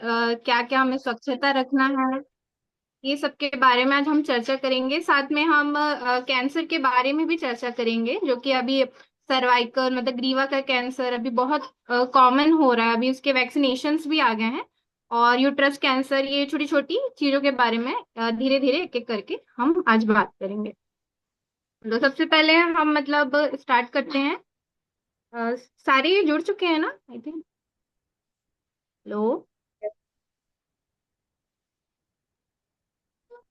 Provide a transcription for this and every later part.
क्या क्या हमें स्वच्छता रखना है, ये सब के बारे में आज हम चर्चा करेंगे। साथ में हम कैंसर के बारे में भी चर्चा करेंगे, जो कि अभी सर्वाइकल मतलब ग्रीवा का कैंसर अभी बहुत कॉमन हो रहा है। अभी उसके वैक्सीनेशंस भी आ गए हैं। और यूट्रस कैंसर, ये छोटी छोटी चीजों के बारे में धीरे धीरे एक एक करके हम आज बात करेंगे। तो सबसे पहले हम मतलब स्टार्ट करते हैं। सारे जुड़ चुके हैं ना, आई थिंक। हेलो।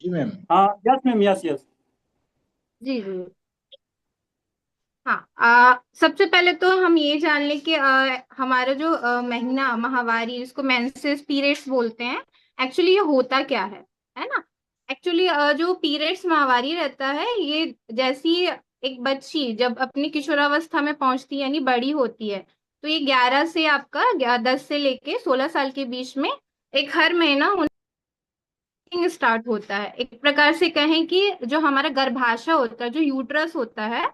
जी मैम। हाँ, यस मैम, यस यस। जी जी। हाँ, सबसे पहले तो हम ये जान लें कि हमारा जो महीना माहवारी, जिसको मेंसेस पीरियड्स बोलते हैं, एक्चुअली ये होता क्या है ना। एक्चुअली जो पीरियड्स माहवारी रहता है, ये जैसी एक बच्ची जब अपनी किशोरावस्था में पहुंचती है यानी बड़ी होती है, तो ये 11 से आपका 10 से लेके 16 साल के बीच में एक हर महीना स्टार्ट होता है। एक प्रकार से कहें कि जो हमारा गर्भाशय होता है, जो यूट्रस होता है,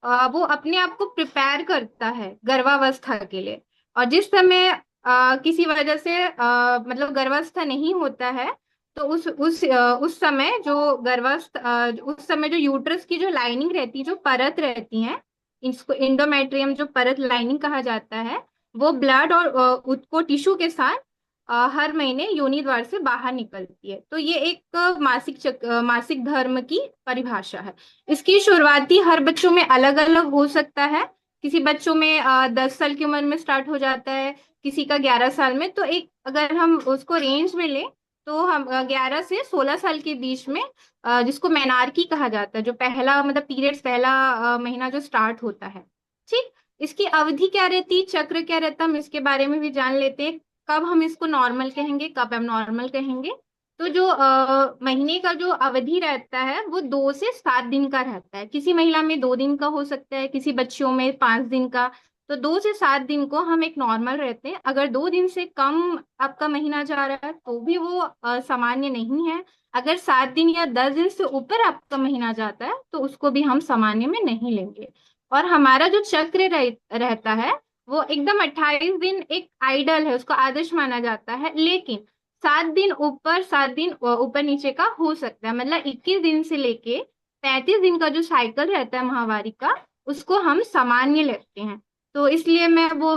वो अपने आप को प्रिपेयर करता है गर्भावस्था के लिए। और जिस समय किसी वजह से मतलब गर्भावस्था नहीं होता है, तो उस समय जो उस समय जो यूट्रस की जो लाइनिंग रहती है, जो परत रहती है, इसको इंडोमेट्रियम जो परत लाइनिंग कहा जाता है, वो ब्लड और उसको टिश्यू के साथ हर महीने योनि द्वार से बाहर निकलती है। तो ये एक मासिक धर्म की परिभाषा है। इसकी शुरुआती हर बच्चों में अलग अलग हो सकता है। किसी बच्चों में 10 साल की उम्र में स्टार्ट हो जाता है, किसी का 11 साल में। तो एक अगर हम उसको रेंज में लें, तो हम 11 से 16 साल के बीच में जिसको मेनार्की कहा जाता है, जो पहला मतलब पीरियड्स पहला महीना जो स्टार्ट होता है। ठीक। इसकी अवधि क्या रहती, चक्र क्या रहता, हम इसके बारे में भी जान लेते हैं। कब हम इसको नॉर्मल कहेंगे, कब हम नॉर्मल कहेंगे। तो जो महीने का जो अवधि रहता है, वो 2 से 7 दिन का रहता है। किसी महिला में 2 दिन का हो सकता है, किसी बच्चियों में 5 दिन का। तो 2 से 7 दिन को हम एक नॉर्मल रहते हैं। अगर 2 दिन से कम आपका महीना जा रहा है, तो भी वो सामान्य नहीं है। अगर 7 दिन या 10 दिन से ऊपर आपका महीना जाता है, तो उसको भी हम सामान्य में नहीं लेंगे। और हमारा जो चक्र रहता है, वो एकदम 28 दिन एक आइडल है, उसको आदर्श माना जाता है। लेकिन 7 दिन ऊपर नीचे का हो सकता है। मतलब 21 दिन से लेके 35 दिन का जो साइकिल रहता है माहवारी का, उसको हम सामान्य लेते हैं। तो इसलिए मैं वो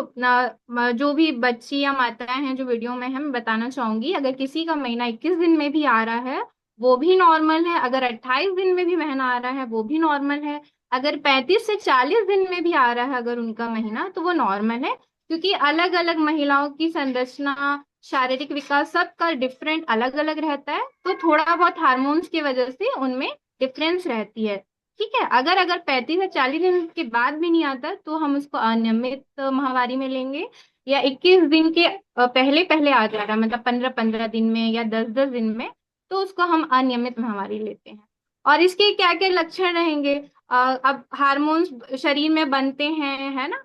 जो भी बच्ची या माताएं हैं जो वीडियो में है, मैं बताना चाहूंगी, अगर किसी का महीना 21 दिन में भी आ रहा है, वो भी नॉर्मल है। अगर 28 दिन में भी महीना आ रहा है, वो भी नॉर्मल है। अगर 35 से 40 दिन में भी आ रहा है अगर उनका महीना, तो वो नॉर्मल है। क्योंकि अलग अलग महिलाओं की संरचना, शारीरिक विकास सबका डिफरेंट अलग अलग रहता है। तो थोड़ा बहुत हार्मोन्स की वजह से उनमें डिफरेंस रहती है। ठीक है। अगर अगर 35 या 40 दिन के बाद भी नहीं आता, तो हम उसको अनियमित माहवारी में लेंगे। या 21 दिन के पहले पहले आ जा रहा है, मतलब 15-15 दिन में या 10-10 दिन में, तो उसको हम अनियमित माहवारी लेते हैं। और इसके क्या क्या लक्षण रहेंगे। अब हार्मोन्स शरीर में बनते हैं, है ना।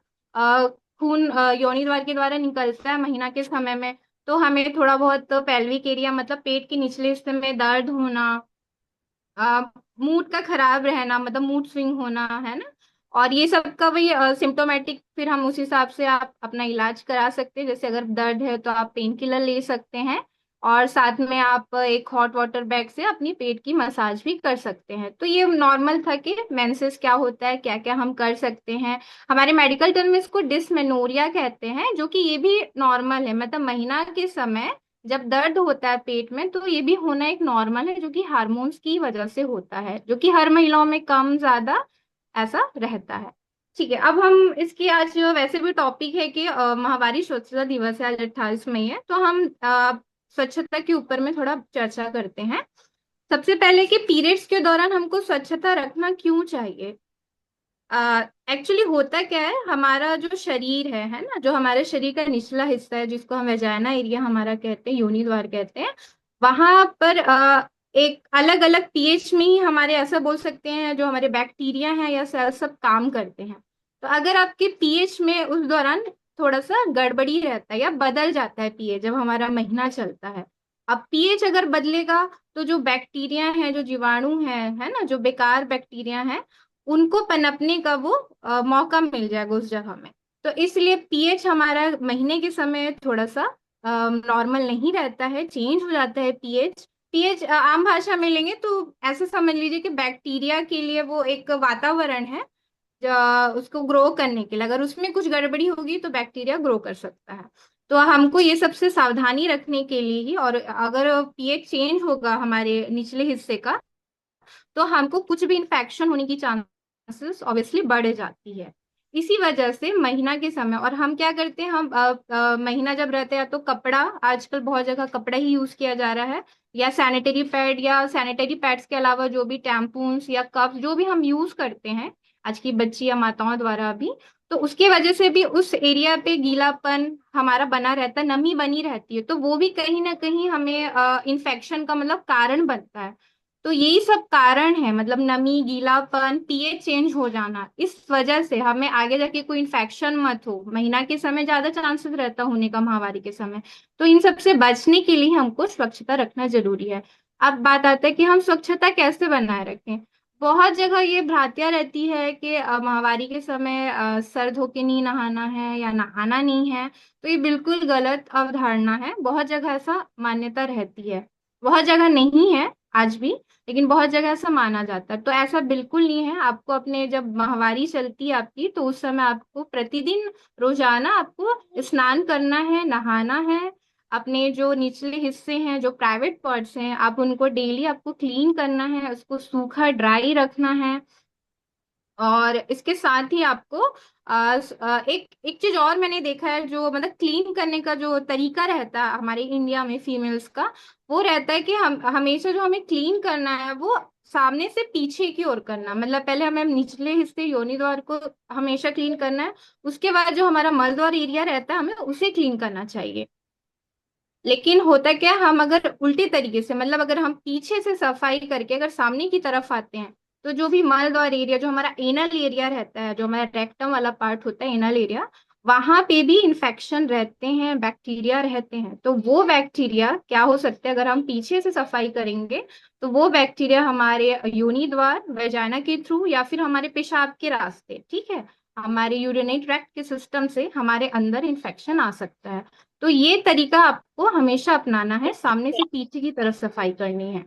खून योनि द्वार के द्वारा निकलता है महीना के समय में। तो हमें थोड़ा बहुत पेल्विक एरिया मतलब पेट के निचले हिस्से में दर्द होना, मूड का खराब रहना, मतलब मूड स्विंग होना, है ना। और ये सब का भी सिम्टोमेटिक, फिर हम उस हिसाब से आप अपना इलाज करा सकते हैं। जैसे अगर दर्द है तो आप पेन किलर ले सकते हैं। और साथ में आप एक हॉट वाटर बैग से अपनी पेट की मसाज भी कर सकते हैं। तो ये नॉर्मल था कि मेंसेस क्या होता है, क्या क्या हम कर सकते हैं। हमारे मेडिकल टर्म में इसको डिस्मेनोरिया कहते हैं, जो कि ये भी नॉर्मल है। मतलब महीना के समय जब दर्द होता है पेट में, तो ये भी होना एक नॉर्मल है, जो कि हार्मोन्स की वजह से होता है, जो कि हर महिलाओं में कम ज्यादा ऐसा रहता है। ठीक है। अब हम इसकी आज वैसे भी टॉपिक है कि माहवारी स्वच्छता दिवस है, आज 28 मई है, तो हम स्वच्छता के ऊपर में थोड़ा चर्चा करते हैं। सबसे पहले कि पीरियड्स के दौरान हमको स्वच्छता रखना क्यों चाहिए। एक्चुअली होता क्या है, हमारा जो शरीर है ना, जो हमारे शरीर का निचला हिस्सा है, जिसको हम वेजाइना एरिया हमारा कहते हैं, योनि द्वार कहते हैं, वहां पर एक अलग अलग पीएच में ही हमारे ऐसा बोल सकते हैं, जो हमारे बैक्टीरिया हैं या सेल सब काम करते हैं। तो अगर आपके पीएच में उस दौरान थोड़ा सा गड़बड़ी रहता है या बदल जाता है पीएच, जब हमारा महीना चलता है, अब पीएच अगर बदलेगा, तो जो बैक्टीरिया है, जो जीवाणु है ना, जो बेकार बैक्टीरिया है, उनको पनपने का वो मौका मिल जाएगा उस जगह में। तो इसलिए पीएच हमारा महीने के समय थोड़ा सा नॉर्मल नहीं रहता है, चेंज हो जाता है पीएच। पीएच आम भाषा में लेंगे तो ऐसे समझ लीजिए कि बैक्टीरिया के लिए वो एक वातावरण है उसको ग्रो करने के लिए। अगर उसमें कुछ गड़बड़ी होगी तो बैक्टीरिया ग्रो कर सकता है। तो हमको ये सबसे सावधानी रखने के लिए ही, और अगर पीएच चेंज होगा हमारे निचले हिस्से का, तो हमको कुछ भी इन्फेक्शन होने की चांसेस ऑब्वियसली बढ़ जाती है। इसी वजह से महीना के समय, और हम क्या करते हैं, हम महीना जब रहते हैं तो कपड़ा, आजकल बहुत जगह कपड़ा ही यूज किया जा रहा है, या सैनिटरी पैड, या सैनिटरी पैड्स के अलावा जो भी टैम्पून्स या कप जो भी हम यूज करते हैं आज की बच्ची या माताओं द्वारा भी, तो उसके वजह से भी उस एरिया पे गीलापन हमारा बना रहता है, नमी बनी रहती है, तो वो भी कहीं ना कहीं हमें इन्फेक्शन का मतलब कारण बनता है। तो यही सब कारण है, मतलब नमी, गीलापन, पीएच चेंज हो जाना, इस वजह से हमें आगे जाके कोई इन्फेक्शन मत हो। महीना के समय ज्यादा चांसेस रहता होने का, महावारी के समय। तो इन सब से बचने के लिए हमको स्वच्छता रखना जरूरी है। अब बात आता है कि हम स्वच्छता कैसे बनाए रखें। बहुत जगह ये भ्रांतियां रहती है कि माहवारी के समय सर धो के नहीं नहाना है या नहाना नहीं है। तो ये बिल्कुल गलत अवधारणा है, बहुत जगह ऐसा मान्यता रहती है, बहुत जगह नहीं है आज भी, लेकिन बहुत जगह ऐसा माना जाता है। तो ऐसा बिल्कुल नहीं है। आपको अपने, जब माहवारी चलती है आपकी, तो उस समय आपको प्रतिदिन, रोजाना आपको स्नान करना है, नहाना है। अपने जो निचले हिस्से हैं, जो प्राइवेट पार्ट्स हैं, आप उनको डेली आपको क्लीन करना है, उसको सूखा ड्राई रखना है। और इसके साथ ही आपको एक एक चीज और मैंने देखा है, जो मतलब क्लीन करने का जो तरीका रहता है हमारे इंडिया में फीमेल्स का, वो रहता है कि हम हमेशा जो हमें क्लीन करना है वो सामने से पीछे की ओर करना। मतलब पहले हमें निचले हिस्से योनि द्वार को हमेशा क्लीन करना है, उसके बाद जो हमारा मल द्वार एरिया रहता है हमें उसे क्लीन करना चाहिए। लेकिन होता क्या है, हम अगर उल्टे तरीके से, मतलब अगर हम पीछे से सफाई करके अगर सामने की तरफ आते हैं, तो जो भी मल और एरिया, जो हमारा एनल एरिया रहता है, जो हमारा रेक्टम वाला पार्ट होता है, एनल एरिया, वहां पे भी इंफेक्शन रहते हैं, बैक्टीरिया रहते हैं। तो वो बैक्टीरिया क्या हो सकते हैं, अगर हम पीछे से सफाई करेंगे, तो वो बैक्टीरिया हमारे योनि द्वार, वेजाइना के थ्रू, या फिर हमारे पेशाब के रास्ते, ठीक है, हमारे यूरिनरी ट्रैक्ट के सिस्टम से हमारे अंदर इंफेक्शन आ सकता है। तो ये तरीका आपको हमेशा अपनाना है, सामने से पीछे की तरफ सफाई करनी है।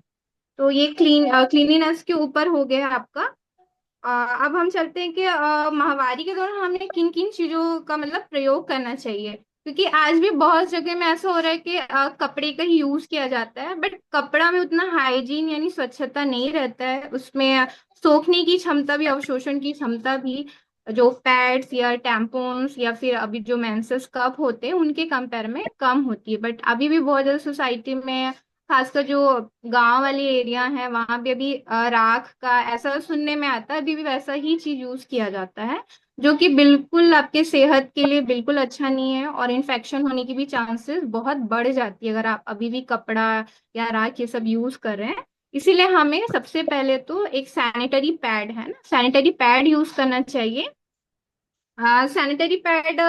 तो ये क्लीनिनेस के ऊपर हो गया आपका। अब हम चलते हैं कि माहवारी के दौरान हमें किन किन चीजों का मतलब प्रयोग करना चाहिए। क्योंकि आज भी बहुत जगह में ऐसा हो रहा है कि कपड़े का ही यूज किया जाता है, बट कपड़ा में उतना हाइजीन यानी स्वच्छता नहीं रहता है, उसमें सोखने की क्षमता भी, अवशोषण की क्षमता भी, जो पैड्स या टैम्पोन्स या फिर अभी जो मेंसेस कप होते हैं उनके कंपेयर में कम होती है। बट अभी भी बहुत ज्यादा सोसाइटी में, खासकर जो गांव वाले एरिया है, वहां पे अभी राख का ऐसा सुनने में आता है, अभी भी वैसा ही चीज यूज किया जाता है, जो कि बिल्कुल आपके सेहत के लिए बिल्कुल अच्छा नहीं है, और इन्फेक्शन होने की भी चांसेस बहुत बढ़ जाती है अगर आप अभी भी कपड़ा या राख ये सब यूज कर रहे हैं। इसीलिए हमें सबसे पहले तो एक सैनिटरी पैड है ना, सैनिटरी पैड यूज करना चाहिए। हाँ, सैनिटरी पैड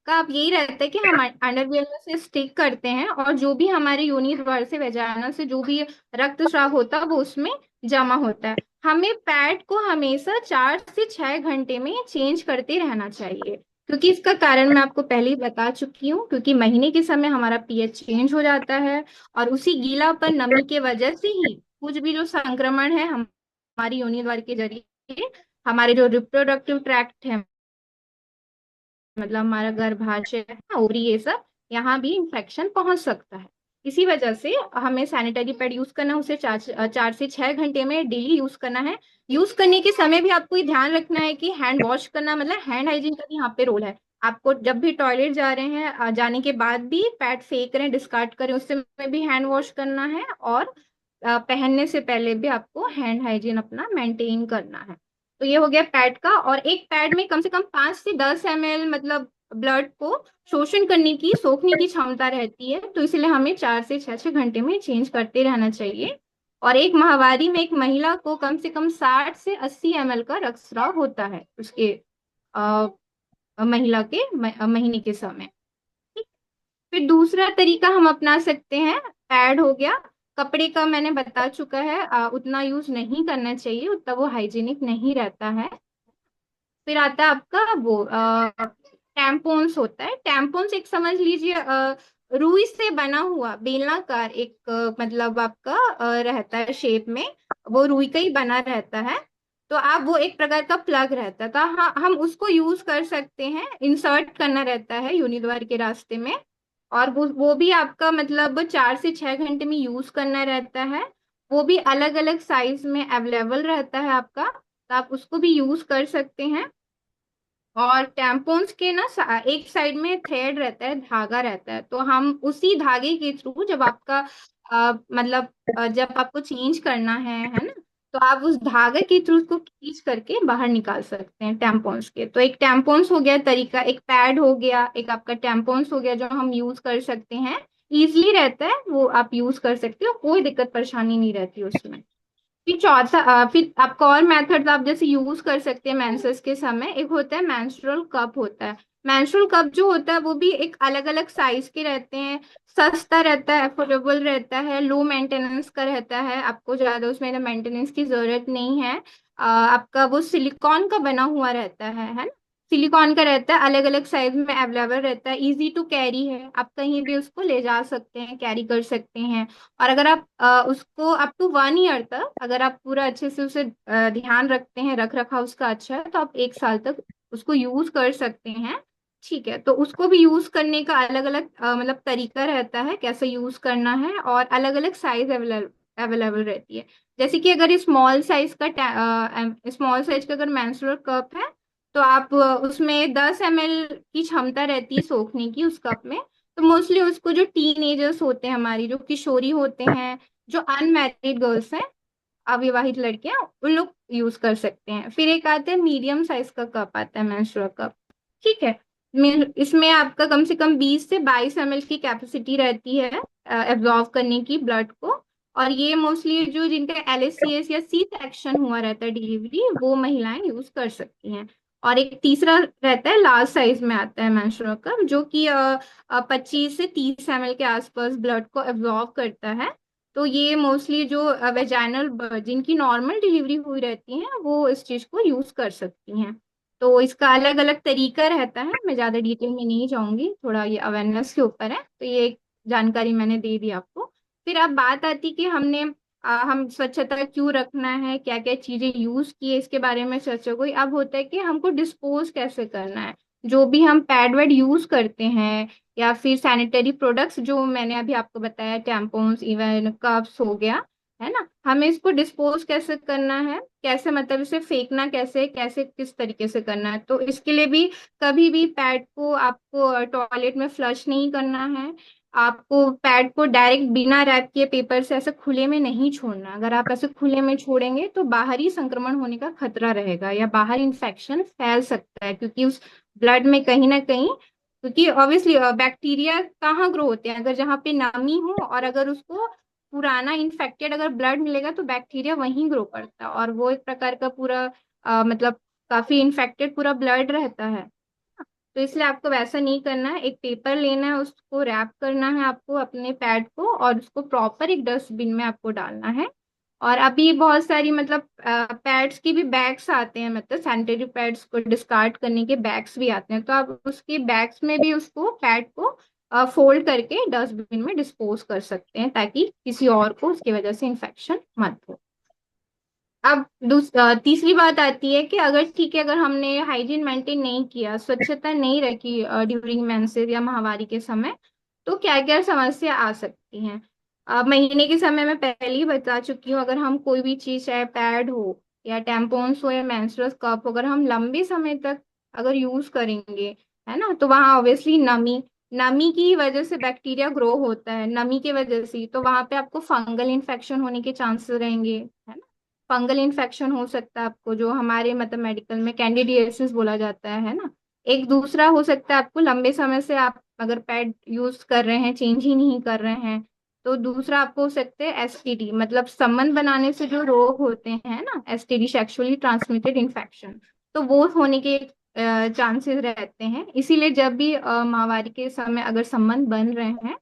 का अब यही रहता है कि हम अंडरवियर में से स्टिक करते हैं, और जो भी हमारे योनि द्वार से, वेजाइना से जो भी रक्तस्राव होता है वो उसमें जमा होता है। हमें पैड को हमेशा 4 से 6 घंटे में चेंज करते रहना चाहिए। क्योंकि इसका कारण मैं आपको पहले ही बता चुकी हूँ, क्योंकि महीने के समय हमारा पीएच चेंज हो जाता है, और उसी गीलापन, नमी के वजह से ही कुछ भी जो संक्रमण है हमारी योनि द्वार के जरिए हमारे जो रिप्रोडक्टिव ट्रैक्ट है, मतलब हमारा गर्भाशय है, ओवरी, ये सब, यहाँ भी इंफेक्शन पहुंच सकता है। इसी वजह से हमें सैनिटरी पैड यूज करना है, उसे 4 से 6 घंटे में डेली यूज करना है। यूज करने के समय भी आपको ये ध्यान रखना है कि हैंड वॉश करना, मतलब हैंड हाइजीन का भी यहाँ पे रोल है। आपको जब भी टॉयलेट जा रहे हैं, जाने के बाद भी पैड फेंक रहे हैं, डिस्कार्ड करें, उस समय भी हैंड वॉश करना है, और पहनने से पहले भी आपको हैंड हाइजीन अपना मेंटेन करना है। तो ये हो गया पैड का। और एक पैड में कम से कम 5 से 10 ml मतलब ब्लड को शोषण करने की, सोखने की क्षमता रहती है, तो इसलिए हमें 4 से 6 घंटे में चेंज करते रहना चाहिए। और एक माहवारी में एक महिला को कम से कम 60 से 80 ml का रक्तस्राव होता है उसके अ, महिला के महीने के समय। ठीक। फिर दूसरा तरीका हम अपना सकते हैं, पैड हो गया, कपड़े का मैंने बता चुका है, उतना यूज नहीं करना चाहिए, उतना वो हाइजीनिक नहीं रहता है। फिर आता है आपका वो टैम्पोन्स होता है। टैम्पोन्स एक समझ लीजिए रुई से बना हुआ बेलनाकार एक मतलब आपका रहता है शेप में, वो रुई का ही बना रहता है। तो आप वो एक प्रकार का प्लग रहता है, तो हाँ हम उसको यूज कर सकते हैं, इंसर्ट करना रहता है योनि द्वार के रास्ते में। और वो भी आपका मतलब 4 से 6 घंटे में यूज करना रहता है। वो भी अलग अलग साइज में अवेलेबल रहता है आपका, तो आप उसको भी यूज कर सकते हैं। और टैम्पोन्स के ना एक साइड में थ्रेड रहता है, धागा रहता है, तो हम उसी धागे के थ्रू जब आपका मतलब जब आपको चेंज करना है ना, तो आप उस धागे के थ्रू उसको खींच करके बाहर निकाल सकते हैं टैम्पोन्स के। तो एक टैम्पोन्स हो गया तरीका, एक पैड हो गया, एक आपका टैम्पोन्स हो गया जो हम यूज कर सकते हैं। इजली रहता है वो, आप यूज कर सकते हो, कोई दिक्कत परेशानी नहीं रहती उसमें। फिर चौथा फिर आपका और मेथड आप जैसे यूज कर सकते हैं मेंसेस के समय, एक होता है मेंस्ट्रुअल कप होता है। मेंस्ट्रुअल कप जो होता है वो भी एक अलग अलग साइज के रहते हैं। सस्ता रहता है, अफोर्डेबल रहता है, लो मेंटेनेंस का रहता है, आपको ज्यादा उसमें मेंटेनेंस की जरूरत नहीं है। आपका वो सिलिकॉन का बना हुआ रहता है ना। सिलिकॉन का रहता है, अलग अलग साइज में अवेलेबल रहता है, इजी टू कैरी है, आप कहीं भी उसको ले जा सकते हैं, कैरी कर सकते हैं। और अगर आप उसको अप टू 1 ईयर तक अगर आप पूरा अच्छे से उसे ध्यान रखते हैं, रख रखाव उसका अच्छा है, तो आप 1 साल तक उसको यूज कर सकते हैं। ठीक है, तो उसको भी यूज करने का अलग अलग मतलब तरीका रहता है कैसे यूज करना है, और अलग अलग साइज अवेलेबल रहती है। जैसे कि अगर स्मॉल साइज का अगर मेंस्ट्रुअल कप है, तो आप उसमें 10 ml की क्षमता रहती है सोखने की उस कप में। तो मोस्टली उसको जो टीनेजर्स होते हैं, हमारी जो किशोरी होते हैं, जो अनमैरिड गर्ल्स हैं, अविवाहित लड़कियां, उन लोग यूज कर सकते हैं। फिर एक आता है मीडियम साइज का कप आता है मेंस्ट्रुअल कप। ठीक है, इसमें आपका कम से कम 20 से 22 ml की कैपेसिटी रहती है एब्जॉर्व करने की ब्लड को। और ये मोस्टली जो जिनका LHCS या सी सेक्शन हुआ रहता है डिलीवरी, वो महिलाएं यूज कर सकती हैं। और एक तीसरा रहता है, लार्ज साइज में आता है मेंस्ट्रुअल कप, जो कि 25 से 30 ml के आसपास ब्लड को एब्जॉर्व करता है। तो ये मोस्टली जो वेजाइनल जिनकी नॉर्मल डिलीवरी हुई रहती है, वो इस चीज को यूज कर सकती हैं। तो इसका अलग अलग तरीका रहता है, मैं ज्यादा डिटेल में नहीं जाऊंगी, थोड़ा ये अवेयरनेस के ऊपर है, तो ये एक जानकारी मैंने दे दी आपको। फिर अब बात आती कि हम स्वच्छता क्यों रखना है, क्या क्या चीजें यूज किए, इसके बारे में चर्चा हुई। अब होता है कि हमको डिस्पोज कैसे करना है, जो भी हम पैड वेड यूज करते हैं, या फिर सैनिटरी प्रोडक्ट्स जो मैंने अभी आपको बताया, टैम्पोन्स, इवन कप्स हो गया, है ना, हमें इसको डिस्पोज कैसे करना है, कैसे मतलब इसे फेंकना कैसे कैसे किस तरीके से करना है। तो इसके लिए भी कभी भी पैड को आपको टॉयलेट में फ्लश नहीं करना है। आपको पैड को डायरेक्ट बिना रैप किए पेपर से ऐसे खुले में नहीं छोड़ना। अगर आप ऐसे खुले में छोड़ेंगे तो बाहरी संक्रमण होने का खतरा रहेगा, या बाहर इन्फेक्शन फैल सकता है, क्योंकि उस ब्लड में कहीं ना कहीं, क्योंकि ऑब्वियसली बैक्टीरिया कहाँ ग्रो होते हैं, अगर जहाँ पे नमी हो, और अगर उसको पुराना इन्फेक्टेड अगर ब्लड मिलेगा तो बैक्टीरिया वहीं ग्रो करता है, और वो एक प्रकार का पूरा मतलब काफी इन्फेक्टेड पूरा ब्लड रहता है। तो इसलिए आपको वैसा नहीं करना है, एक पेपर लेना है, उसको रैप करना है आपको अपने पैड को, और उसको प्रॉपर एक डस्टबिन में आपको डालना है। और अभी बहुत सारी मतलब पैड्स की भी बैग्स आते हैं, मतलब सैनिटरी पैड्स को डिस्कार्ड करने के बैग्स भी आते हैं, तो आप उसके बैग्स में भी उसको पैड को फोल्ड करके डस्टबिन में डिस्पोज कर सकते हैं, ताकि किसी और को उसकी वजह से इन्फेक्शन मत हो। अब तीसरी बात आती है कि अगर ठीक है, अगर हमने हाइजीन मेंटेन नहीं किया, स्वच्छता नहीं रखी ड्यूरिंग मेंसेस या माहवारी के समय, तो क्या क्या समस्या आ सकती हैं। महीने के समय में पहले ही बता चुकी हूँ, अगर हम कोई भी चीज, चाहे पैड हो या टैम्पोन्स हो या मेंस्ट्रुअल कप, अगर हम लंबे समय तक अगर यूज करेंगे, है ना, तो वहाँ ऑब्वियसली नमी नमी की वजह से बैक्टीरिया ग्रो होता है, नमी की वजह से, तो वहां पे आपको फंगल इन्फेक्शन होने के चांसेस रहेंगे, है ना। फंगल इन्फेक्शन हो सकता है आपको, जो हमारे मतलब मेडिकल में कैंडिडियासिस बोला जाता है ना। एक दूसरा हो सकता है, आपको लंबे समय से आप अगर पैड यूज कर रहे हैं, चेंज ही नहीं कर रहे हैं, तो दूसरा आपको हो सकता है STD, मतलब संबंध बनाने से जो रोग होते हैं ना, STD, सेक्सुअली ट्रांसमिटेड इन्फेक्शन, तो वो होने के चांसेस रहते हैं। इसीलिए जब भी माहवारी के समय अगर संबंध बन रहे हैं,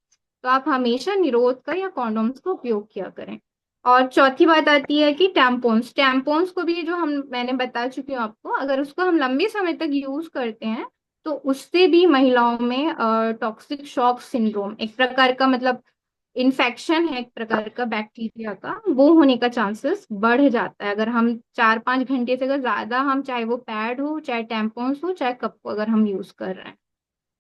तो आप हमेशा निरोध का या कॉन्डोम्स का उपयोग किया करें। और चौथी बात आती है कि टैम्पोन्स टैम्पोन्स को भी, जो मैंने बता चुकी हूँ आपको, अगर उसको हम लंबे समय तक यूज करते हैं, तो उससे भी महिलाओं में टॉक्सिक शॉक सिंड्रोम, एक प्रकार का मतलब इन्फेक्शन है, एक प्रकार का बैक्टीरिया का, वो होने का चांसेस बढ़ जाता है अगर हम 4-5 घंटे से अगर ज्यादा हम, चाहे वो पैड हो, चाहे टैम्पॉन्स हो, चाहे कप को अगर हम यूज कर रहे हैं।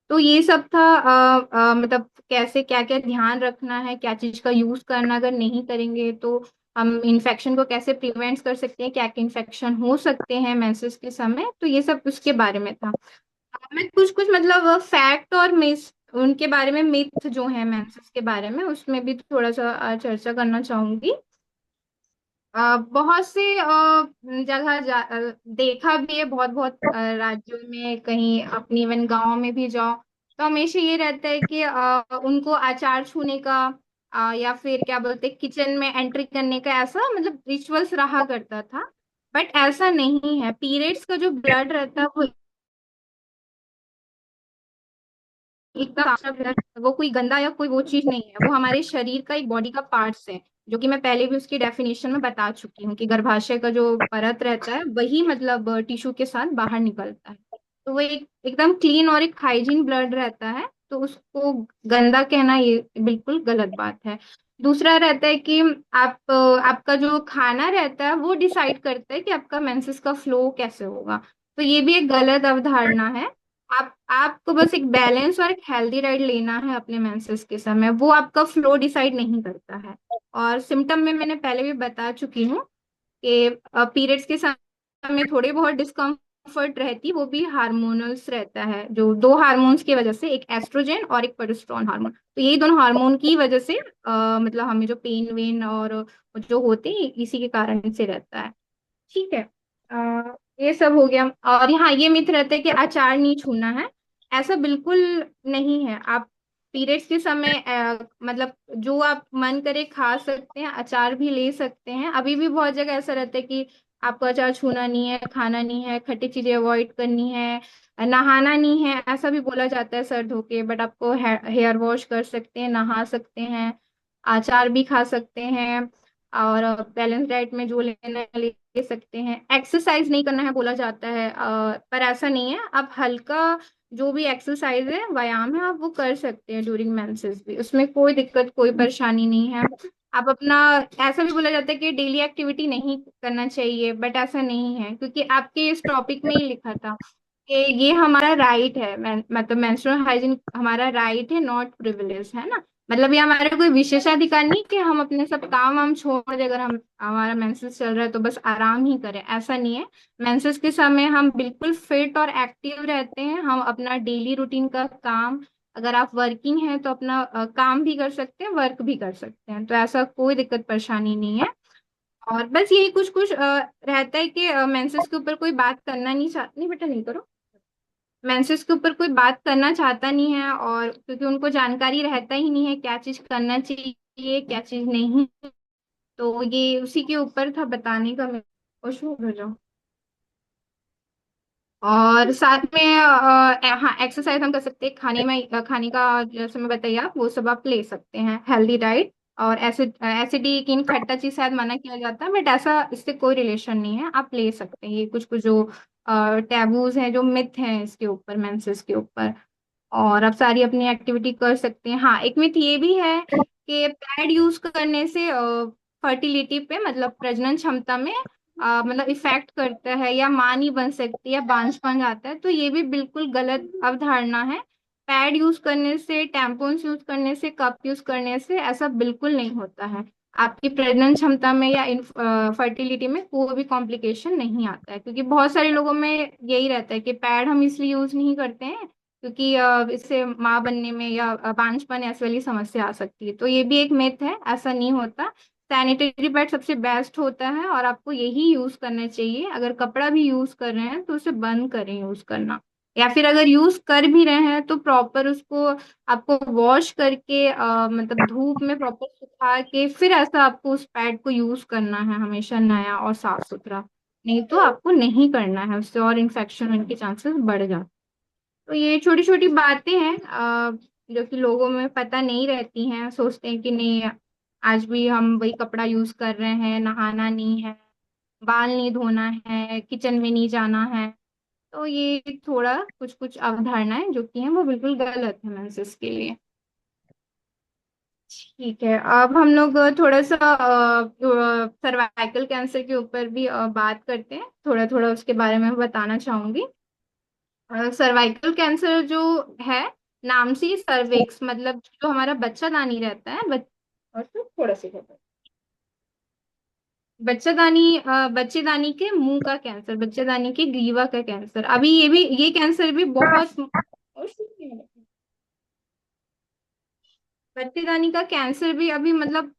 तो ये सब था मतलब कैसे क्या क्या ध्यान रखना है, क्या चीज का यूज करना, अगर नहीं करेंगे तो हम इन्फेक्शन को कैसे प्रिवेंट कर सकते हैं, क्या क्या इन्फेक्शन हो सकते हैं मेंसेस के समय, तो ये सब उसके बारे में था। मैं कुछ कुछ मतलब फैक्ट और मिस उनके बारे में, मिथ जो है मेंसेस के बारे में, उसमें भी थोड़ा सा चर्चा करना चाहूंगी। बहुत से जगह देखा भी है, बहुत बहुत राज्यों में, कहीं अपनी इवन गांव में भी जाओ तो हमेशा ये रहता है कि उनको अचार छूने का या फिर क्या बोलते किचन में एंट्री करने का ऐसा मतलब रिचुअल्स रहा करता था। बट ऐसा नहीं है, पीरियड्स का जो ब्लड रहता है वो एकदम साफ है, वो कोई गंदा या कोई वो चीज नहीं है, वो हमारे शरीर का एक बॉडी का पार्ट्स है, जो कि मैं पहले भी उसकी डेफिनेशन में बता चुकी हूँ कि गर्भाशय का जो परत रहता है वही मतलब टिश्यू के साथ बाहर निकलता है। तो वो एक एकदम क्लीन और एक हाइजीन ब्लड रहता है, तो उसको गंदा कहना ये बिल्कुल गलत बात है। दूसरा रहता है कि आपका जो खाना रहता है वो डिसाइड करता है कि आपका मेंसेस का फ्लो कैसे होगा। तो ये भी एक गलत अवधारणा है। आपको बस एक बैलेंस और एक हेल्दी डाइट लेना है अपने मेंसेस के समय, वो आपका फ्लो डिसाइड नहीं करता है। और सिम्टम में मैंने पहले भी बता चुकी हूँ कि पीरियड्स के समय थोड़ी बहुत डिस्कम्फर्ट रहती, वो भी हार्मोनल्स रहता है, जो दो हार्मोन्स की वजह से, एक एस्ट्रोजन और एक प्रोजेस्टेरोन हार्मोन, तो यही दोनों हार्मोन की वजह से मतलब हमें जो पेन वेन और जो होते हैं इसी के कारण से रहता है। ठीक है। ये सब हो गया। और यहाँ ये मिथ रहता है कि अचार नहीं छूना है, ऐसा बिल्कुल नहीं है। आप पीरियड्स के समय मतलब जो आप मन करे खा सकते हैं, अचार भी ले सकते हैं। अभी भी बहुत जगह ऐसा रहता है कि आपको अचार छूना नहीं है, खाना नहीं है, खट्टी चीजें अवॉइड करनी है, नहाना नहीं है, ऐसा भी बोला जाता है सर धो के। बट आपको हेयर वॉश कर सकते हैं, नहा सकते हैं, अचार भी खा सकते हैं, और बैलेंस डाइट में जो लेना है ले सकते हैं। एक्सरसाइज नहीं करना है बोला जाता है, पर ऐसा नहीं है, आप हल्का जो भी एक्सरसाइज है, व्यायाम है, आप वो कर सकते हैं ड्यूरिंग मेंसेस भी, उसमें कोई दिक्कत कोई परेशानी नहीं है। आप अपना, ऐसा भी बोला जाता है कि डेली एक्टिविटी नहीं करना चाहिए, बट ऐसा नहीं है, क्योंकि आपके इस टॉपिक में ही लिखा था कि ये हमारा राइट है, मतलब मेंस्ट्रुअल हाइजीन हमारा राइट है, नॉट प्रिविलेज, है ना। मतलब ये हमारा कोई विशेषाधिकार नहीं कि हम अपने सब काम वाम छोड़ दे, अगर हम हमारा मेंसेस चल रहा है तो बस आराम ही करें, ऐसा नहीं है। मेंसेस के समय हम बिल्कुल फिट और एक्टिव रहते हैं, हम अपना डेली रूटीन का काम, अगर आप वर्किंग हैं तो अपना काम भी कर सकते हैं, वर्क भी कर सकते हैं, तो ऐसा कोई दिक्कत परेशानी नहीं है। और बस यही कुछ कुछ रहता है कि मेंसेस के ऊपर कोई बात करना नहीं चाहता, नहीं बेटा नहीं करो, मेंसेस के ऊपर कोई बात करना चाहता नहीं है, और क्योंकि उनको जानकारी रहता ही नहीं है क्या चीज करना चाहिए क्या चीज नहीं। तो ये उसी के ऊपर था बताने का मैं, खुश हो जाओ। और साथ में हाँ, एक्सरसाइज हम कर सकते हैं, खाने में खाने का जैसे मैं बताइए, आप वो सब आप ले सकते हैं, हेल्दी डाइट। और एसिडिक इन खट्टा चीज शायद मना किया जाता है, बट ऐसा इससे कोई रिलेशन नहीं है, आप ले सकते हैं। ये कुछ कुछ जो टैबूज हैं, जो मिथ हैं इसके ऊपर, मेंसेस के ऊपर। और आप सारी अपनी एक्टिविटी कर सकते हैं। हाँ, एक मिथ ये भी है कि पैड यूज करने से फर्टिलिटी पे, मतलब प्रजनन क्षमता में मतलब इफेक्ट करता है, या मां नहीं बन सकती, या बांझपन आता है, तो ये भी बिल्कुल गलत अवधारणा है। पैड यूज करने से, टैम्पून्स यूज करने से, कप यूज करने से ऐसा बिल्कुल नहीं होता है। आपकी प्रजनन क्षमता में या फर्टिलिटी में कोई भी कॉम्प्लिकेशन नहीं आता है, क्योंकि बहुत सारे लोगों में यही रहता है कि पैड हम इसलिए यूज नहीं करते हैं क्योंकि इससे माँ बनने में या बांझपन ऐसी वाली समस्या आ सकती है, तो ये भी एक मिथ है, ऐसा नहीं होता। सैनिटरी पैड सबसे बेस्ट होता है, और आपको यही यूज करना चाहिए। अगर कपड़ा भी यूज कर रहे हैं तो उसे बंद करें यूज करना, या फिर अगर यूज कर भी रहे हैं तो प्रॉपर उसको आपको वॉश करके मतलब धूप में प्रॉपर सुखा के फिर ऐसा आपको उस पैड को यूज करना है, हमेशा नया और साफ सुथरा। नहीं तो आपको नहीं करना है, उससे और इन्फेक्शन होने के चांसेस बढ़ जाते हैं। तो ये छोटी छोटी बातें हैं जो कि लोगों में पता नहीं रहती हैं, सोचते हैं कि नहीं, आज भी हम वही कपड़ा यूज कर रहे हैं, नहाना नहीं है, बाल नहीं धोना है, किचन में नहीं जाना है। तो ये थोड़ा कुछ कुछ अवधारणाएं जो कि हैं वो बिल्कुल गलत है मेंसेस के लिए। ठीक है, अब हम लोग थोड़ा सा सर्वाइकल कैंसर के ऊपर भी बात करते हैं, थोड़ा थोड़ा उसके बारे में बताना चाहूंगी। सर्वाइकल कैंसर जो है, नाम से ही सर्विक्स मतलब जो हमारा बच्चादानी रहता है और फिर थोड़ा सा बच्चेदानी के मुंह का कैंसर, बच्चेदानी के ग्रीवा का कैंसर, अभी ये कैंसर भी बहुत बच्चेदानी का कैंसर भी अभी मतलब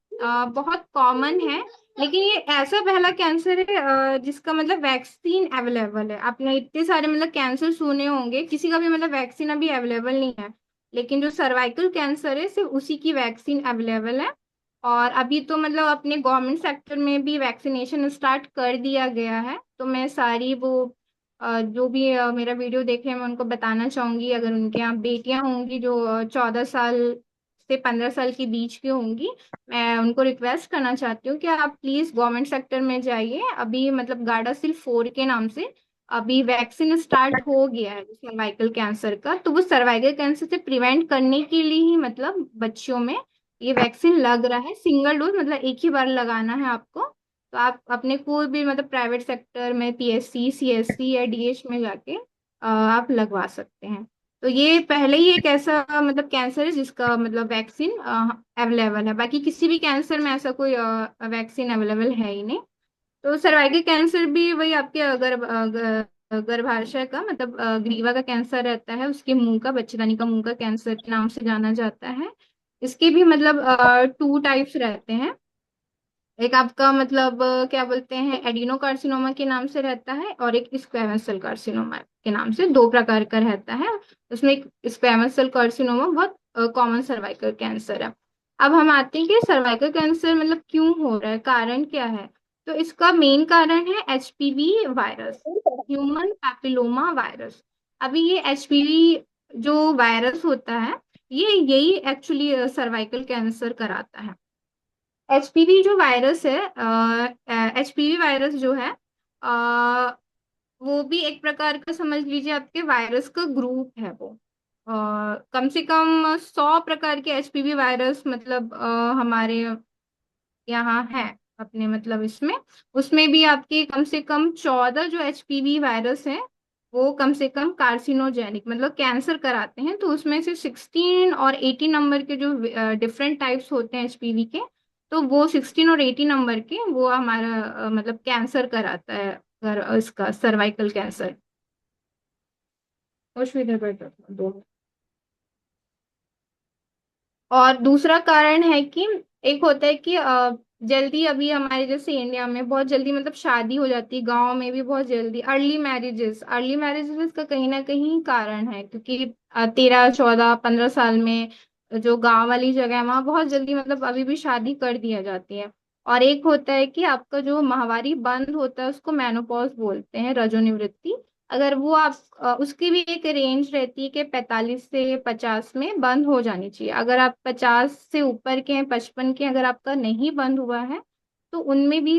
बहुत कॉमन है। लेकिन ये ऐसा पहला कैंसर है जिसका मतलब वैक्सीन अवेलेबल है। आपने इतने सारे मतलब कैंसर सुने होंगे, किसी का भी मतलब वैक्सीन अभी अवेलेबल नहीं है। लेकिन जो सर्वाइकल कैंसर है सिर्फ उसी की वैक्सीन अवेलेबल है। और अभी तो मतलब अपने गवर्नमेंट सेक्टर में भी वैक्सीनेशन स्टार्ट कर दिया गया है। तो मैं सारी वो जो भी मेरा वीडियो देख रहे हैं मैं उनको बताना चाहूंगी, अगर उनके यहाँ बेटियां होंगी जो 14 साल से 15 साल के बीच की होंगी, मैं उनको रिक्वेस्ट करना चाहती हूँ कि आप प्लीज गवर्नमेंट सेक्टर में जाइए। अभी मतलब गार्डासिल 4 के नाम से अभी वैक्सीन स्टार्ट हो गया है सर्वाइकल कैंसर का। तो वो सर्वाइकल कैंसर से प्रिवेंट करने के लिए ही मतलब बच्चियों में ये वैक्सीन लग रहा है। सिंगल डोज मतलब एक ही बार लगाना है आपको। तो आप अपने कोई भी मतलब प्राइवेट सेक्टर में पीएससी सीएससी या डीएच में जाके आप लगवा सकते हैं। तो ये पहले ही एक ऐसा मतलब कैंसर है जिसका मतलब वैक्सीन अवेलेबल है। बाकी किसी भी कैंसर में ऐसा कोई वैक्सीन अवेलेबल है ही नहीं। तो सर्वाइकल कैंसर भी वही आपके गर्भाशय का मतलब ग्रीवा का कैंसर रहता है, उसके मुंह का, बच्चेदानी का मुंह का कैंसर के नाम से जाना जाता है। इसके भी मतलब 2 टाइप्स रहते हैं। एक आपका मतलब क्या बोलते हैं एडिनो कार्सिनोमा के नाम से रहता है, और एक स्क्वैमस सेल कार्सिनोमा के नाम से, 2 प्रकार का रहता है। उसमें एक स्क्वैमस सेल कार्सिनोमा बहुत कॉमन सर्वाइकल कैंसर है। अब हम आते हैं कि सर्वाइकल कैंसर मतलब क्यों हो रहा है, कारण क्या है। तो इसका मेन कारण है HPV virus, human papilloma virus. अभी ये एचपीवी जो वायरस होता है, ये यही एक्चुअली सर्वाइकल कैंसर कराता है। एचपीवी जो वायरस है, एचपीवी वायरस जो है वो भी एक प्रकार का समझ लीजिए आपके वायरस का ग्रुप है वो। कम से कम 100 प्रकार के एचपीवी वायरस मतलब हमारे यहाँ है अपने मतलब इसमें। उसमें भी आपके कम से कम 14 जो एचपीवी वायरस हैं वो कम से कम कार्सिनोजेनिक मतलब कैंसर कराते हैं। तो उसमें से 16 और 18 नंबर के जो डिफरेंट टाइप्स होते हैं एचपीवी के, तो वो 16 और 18 नंबर के वो हमारा मतलब कैंसर कराता है, इसका सर्वाइकल कैंसर। और श्रीधर बैठो, दो। और दूसरा कारण है कि एक होता है कि जल्दी अभी हमारे जैसे इंडिया में बहुत जल्दी मतलब शादी हो जाती है, गांव में भी बहुत जल्दी अर्ली मैरिजेस का कहीं ना कहीं कारण है। क्योंकि 13 14 15 साल में जो गांव वाली जगह है वहां बहुत जल्दी मतलब अभी भी शादी कर दिया जाती है। और एक होता है कि आपका जो माहवारी बंद होता है उसको मेनोपॉज बोलते हैं, रजोनिवृत्ति। अगर वो आप उसकी भी एक रेंज रहती है कि 45 से 50 में बंद हो जानी चाहिए। अगर आप 50 से ऊपर के हैं, 55 के अगर आपका नहीं बंद हुआ है तो उनमें भी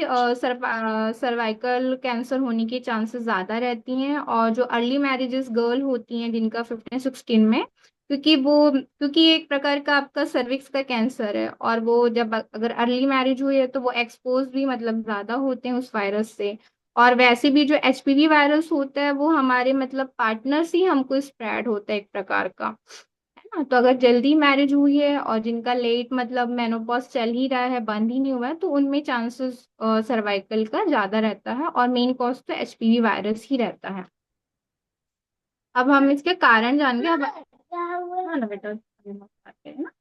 सर्वाइकल कैंसर होने की चांसेस ज्यादा रहती हैं। और जो अर्ली मैरिजेस गर्ल होती हैं जिनका 15 16 में, क्योंकि एक प्रकार का आपका सर्विक्स का कैंसर है, और वो जब अगर अर्ली मैरिज हुई है तो वो एक्सपोज भी मतलब ज्यादा होते हैं उस वायरस से। और वैसे भी जो एचपीवी वायरस होता है वो हमारे मतलब पार्टनर से ही हमको स्प्रेड होता है एक प्रकार का, है ना। तो अगर जल्दी मैरिज हुई है और जिनका लेट मतलब मेनोपॉज चल ही रहा है, बंद ही नहीं हुआ है, तो उनमें चांसेस सर्वाइकल का ज्यादा रहता है, और मेन कॉज तो एचपीवी वायरस ही रहता है। अब हम इसके कारण जान गए। अब हाँ ना बेटा, अभी हम आते हैं ना।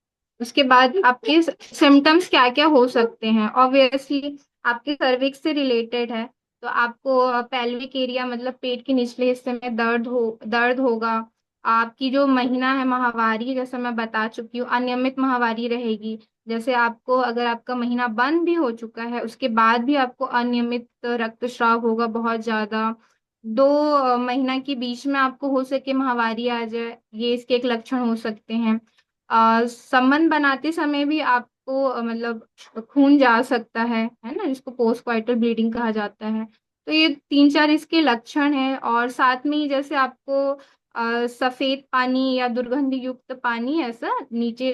उसके बाद आपके सिम्टम्स क्या क्या हो सकते हैं, ऑब्वियसली आपके सर्विक्स से रिलेटेड है। तो आपको पेल्विक एरिया मतलब पेट के निचले हिस्से में दर्द होगा। आपकी जो महीना है माहवारी, जैसे मैं बता चुकी हूँ, अनियमित माहवारी रहेगी। जैसे आपको अगर आपका महीना बंद भी हो चुका है उसके बाद भी आपको अनियमित रक्तस्राव होगा बहुत ज्यादा। 2 महीना के बीच में आपको हो सके माहवारी आ जाए, ये इसके एक लक्षण हो सकते हैं। संबंध बनाते समय भी आपको मतलब खून जा सकता है ना, जिसको पोस्ट कॉइटल ब्लीडिंग कहा जाता है। तो ये तीन चार इसके लक्षण हैं। और साथ में ही जैसे आपको सफेद पानी या दुर्गंध युक्त पानी ऐसा नीचे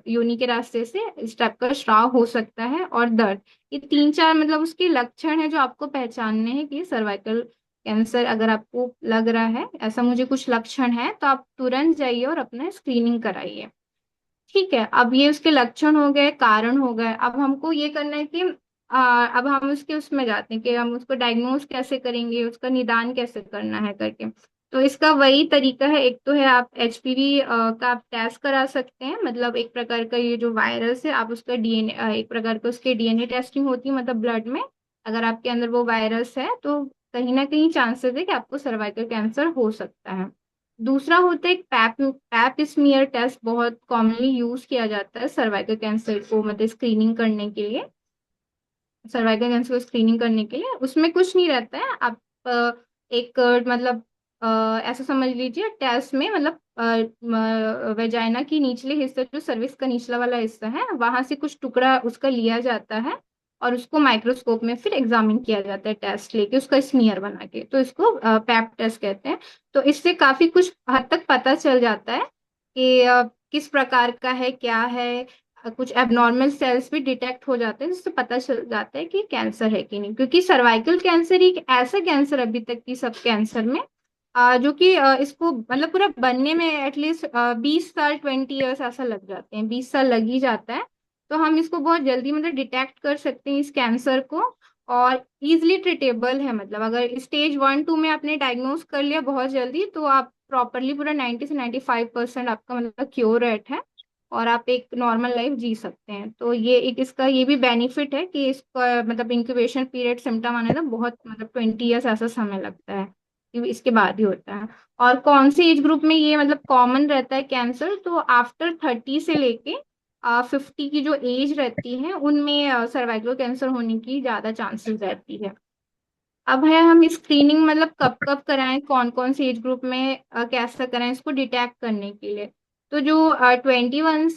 योनि के रास्ते से इस टाइप का स्राव हो सकता है, और दर्द। ये तीन चार मतलब उसके लक्षण है जो आपको पहचानने हैं कि सर्वाइकल कैंसर अगर आपको लग रहा है, ऐसा मुझे कुछ लक्षण है, तो आप तुरंत जाइए और अपना स्क्रीनिंग कराइए। ठीक है, अब ये उसके लक्षण हो गए, कारण हो गए। अब हमको ये करना है कि अब हम उसके उसमें जाते हैं कि हम उसको डायग्नोज कैसे करेंगे, उसका निदान कैसे करना है करके। तो इसका वही तरीका है, एक तो है आप एचपीवी का आप टेस्ट करा सकते हैं, मतलब एक प्रकार का ये जो वायरस है आप उसका डीएनए, एक प्रकार का उसके डीएनए टेस्टिंग होती है, मतलब ब्लड में अगर आपके अंदर वो वायरस है तो कहीं ना कहीं चांसेस है कि आपको सर्वाइकल कैंसर हो सकता है। दूसरा होता है एक पैप पैप स्मीयर टेस्ट, बहुत कॉमनली यूज किया जाता है सर्वाइकल कैंसर को मतलब स्क्रीनिंग करने के लिए। सर्वाइकल कैंसर को स्क्रीनिंग करने के लिए उसमें कुछ नहीं रहता है। आप एक मतलब ऐसा समझ लीजिए, टेस्ट में मतलब वेजाइना की निचले हिस्से जो सर्विक्स का निचला वाला हिस्सा है वहां से कुछ टुकड़ा उसका लिया जाता है, और उसको माइक्रोस्कोप में फिर एग्जामिन किया जाता है टेस्ट लेके उसका स्मीयर बना के, तो इसको पैप टेस्ट कहते हैं। तो इससे काफी कुछ हद तक पता चल जाता है कि किस प्रकार का है क्या है। कुछ एबनॉर्मल सेल्स भी डिटेक्ट हो जाते हैं जिससे पता चल जाता है कि कैंसर है कि नहीं, क्योंकि सर्वाइकल कैंसर एक ऐसा कैंसर अभी तक की सब कैंसर में जो कि इसको मतलब पूरा बनने में एटलीस्ट 20 साल 20 ईयर्स ऐसा लग जाते हैं, 20 साल लग ही जाता है। तो हम इसको बहुत जल्दी मतलब डिटेक्ट कर सकते हैं इस कैंसर को, और इजिली ट्रीटेबल है। मतलब अगर स्टेज 1 2 में आपने डायग्नोज कर लिया बहुत जल्दी, तो आप प्रॉपरली पूरा 90 से 95% आपका मतलब क्योर रेट है, और आप एक नॉर्मल लाइफ जी सकते हैं। तो ये एक इसका ये भी बेनिफिट है कि इसका मतलब इंक्यूबेशन पीरियड सिम्टम आने तक बहुत मतलब 20 ईयर्स ऐसा समय लगता है, कि इसके बाद ही होता है। और कौन से एज ग्रुप में ये मतलब कॉमन रहता है कैंसर, तो आफ्टर 30 से लेके 50 की जो एज रहती है उनमें सर्वाइकल कैंसर होने की ज्यादा चांसेस रहती है। अब है हम स्क्रीनिंग मतलब कब कब कराएं, कौन कौन से एज ग्रुप में कैसा कराएं इसको डिटेक्ट करने के लिए। तो जो 21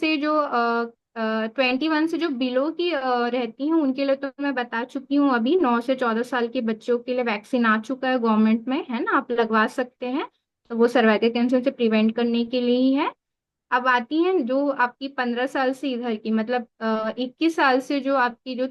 से जो बिलो की रहती हैं उनके लिए तो मैं बता चुकी हूँ, अभी 9 से 14 साल के बच्चों के लिए वैक्सीन आ चुका है गवर्नमेंट में, है ना, आप लगवा सकते हैं। तो वो सर्वाइकल कैंसर से प्रिवेंट करने के लिए ही है। अब आती हैं जो आपकी 15 साल से इधर की मतलब 21 साल से जो आपकी जो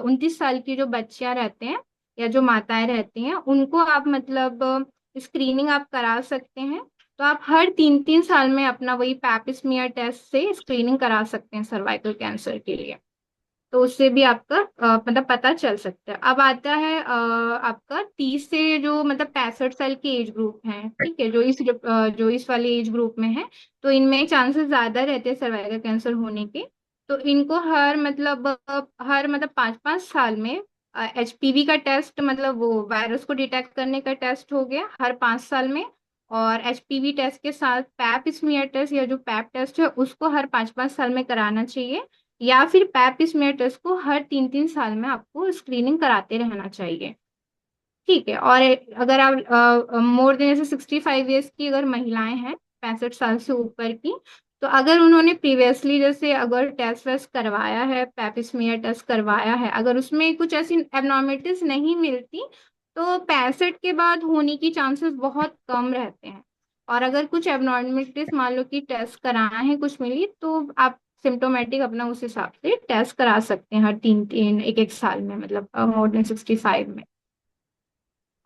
29 साल की जो बच्चियां रहते हैं या जो माताएं रहती हैं उनको आप मतलब स्क्रीनिंग आप करा सकते हैं। तो आप हर 3 3 साल में अपना वही पैप स्मीयर टेस्ट से स्क्रीनिंग करा सकते हैं सर्वाइकल कैंसर के लिए। तो उससे भी आपका मतलब पता चल सकता है। अब आता है आपका 30 से जो मतलब 65 साल के एज ग्रुप हैं, ठीक है, जो इस वाले एज ग्रुप में है, तो इनमें चांसेस ज्यादा रहते हैं सर्वाइकल कैंसर होने के। तो इनको हर मतलब 5 5 साल में एचपीवी का टेस्ट, मतलब वो वायरस को डिटेक्ट करने का टेस्ट हो गया हर 5 साल में, और एचपीवी टेस्ट के साथ पैप स्मीयर टेस्ट या जो पैप टेस्ट है उसको हर 5 5 साल में कराना चाहिए, या फिर पैप स्मीयर टेस्ट को हर 3 3 साल में आपको स्क्रीनिंग कराते रहना चाहिए। ठीक है, और अगर आप मोर देन जैसे 65 ईयर्स की अगर महिलाएं हैं, 65 साल से ऊपर की, तो अगर उन्होंने प्रीवियसली जैसे अगर टेस्ट वेस्ट करवाया है, पैप स्मीयर टेस्ट करवाया है, अगर उसमें कुछ ऐसी एबनॉर्मलिटीज नहीं मिलती, तो 65 के बाद होने की चांसेस बहुत कम रहते हैं। और अगर कुछ एबनॉर्मलिटीज मान लो कि टेस्ट कराना है कुछ मिली, तो आप सिम्टोमेटिक अपना उस हिसाब से टेस्ट करा सकते हैं हर 3 3 एक एक साल में, मतलब मोर देन 65 में।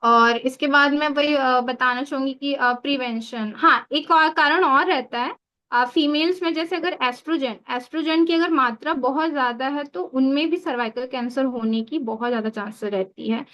और इसके बाद मैं वही बताना चाहूंगी कि प्रिवेंशन, हाँ एक और कारण और रहता है फीमेल्स में, जैसे अगर एस्ट्रोजन एस्ट्रोजन की अगर मात्रा बहुत ज्यादा है तो उनमें भी सर्वाइकल कैंसर होने की बहुत ज्यादा चांसेस रहती है।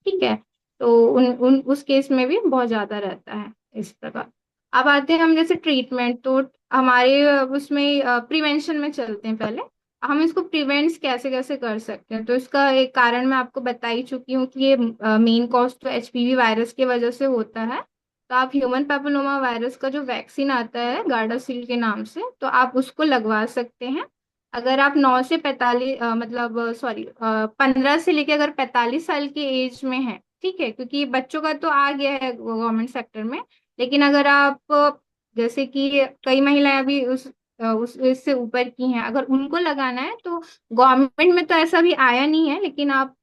ठीक है, तो उन उन उस केस में भी बहुत ज्यादा रहता है इस प्रकार। अब आते हैं हम जैसे ट्रीटमेंट, तो हमारे उसमें प्रिवेंशन में चलते हैं पहले। हम इसको प्रिवेंट कैसे कैसे कर सकते हैं, तो इसका एक कारण मैं आपको बता ही चुकी हूँ कि ये मेन कॉज तो एचपीवी वायरस की वजह से होता है। तो आप ह्यूमन पैपिलोमा वायरस का जो वैक्सीन आता है गार्डासिल के नाम से, तो आप उसको लगवा सकते हैं। अगर आप 9 से 45 मतलब सॉरी 15 से लेके अगर 45 साल की एज में है, ठीक है, क्योंकि बच्चों का तो आ गया है गवर्नमेंट सेक्टर में। लेकिन अगर आप जैसे कि कई महिलाएं अभी उस इससे ऊपर की हैं, अगर उनको लगाना है तो गवर्नमेंट में तो ऐसा भी आया नहीं है, लेकिन आप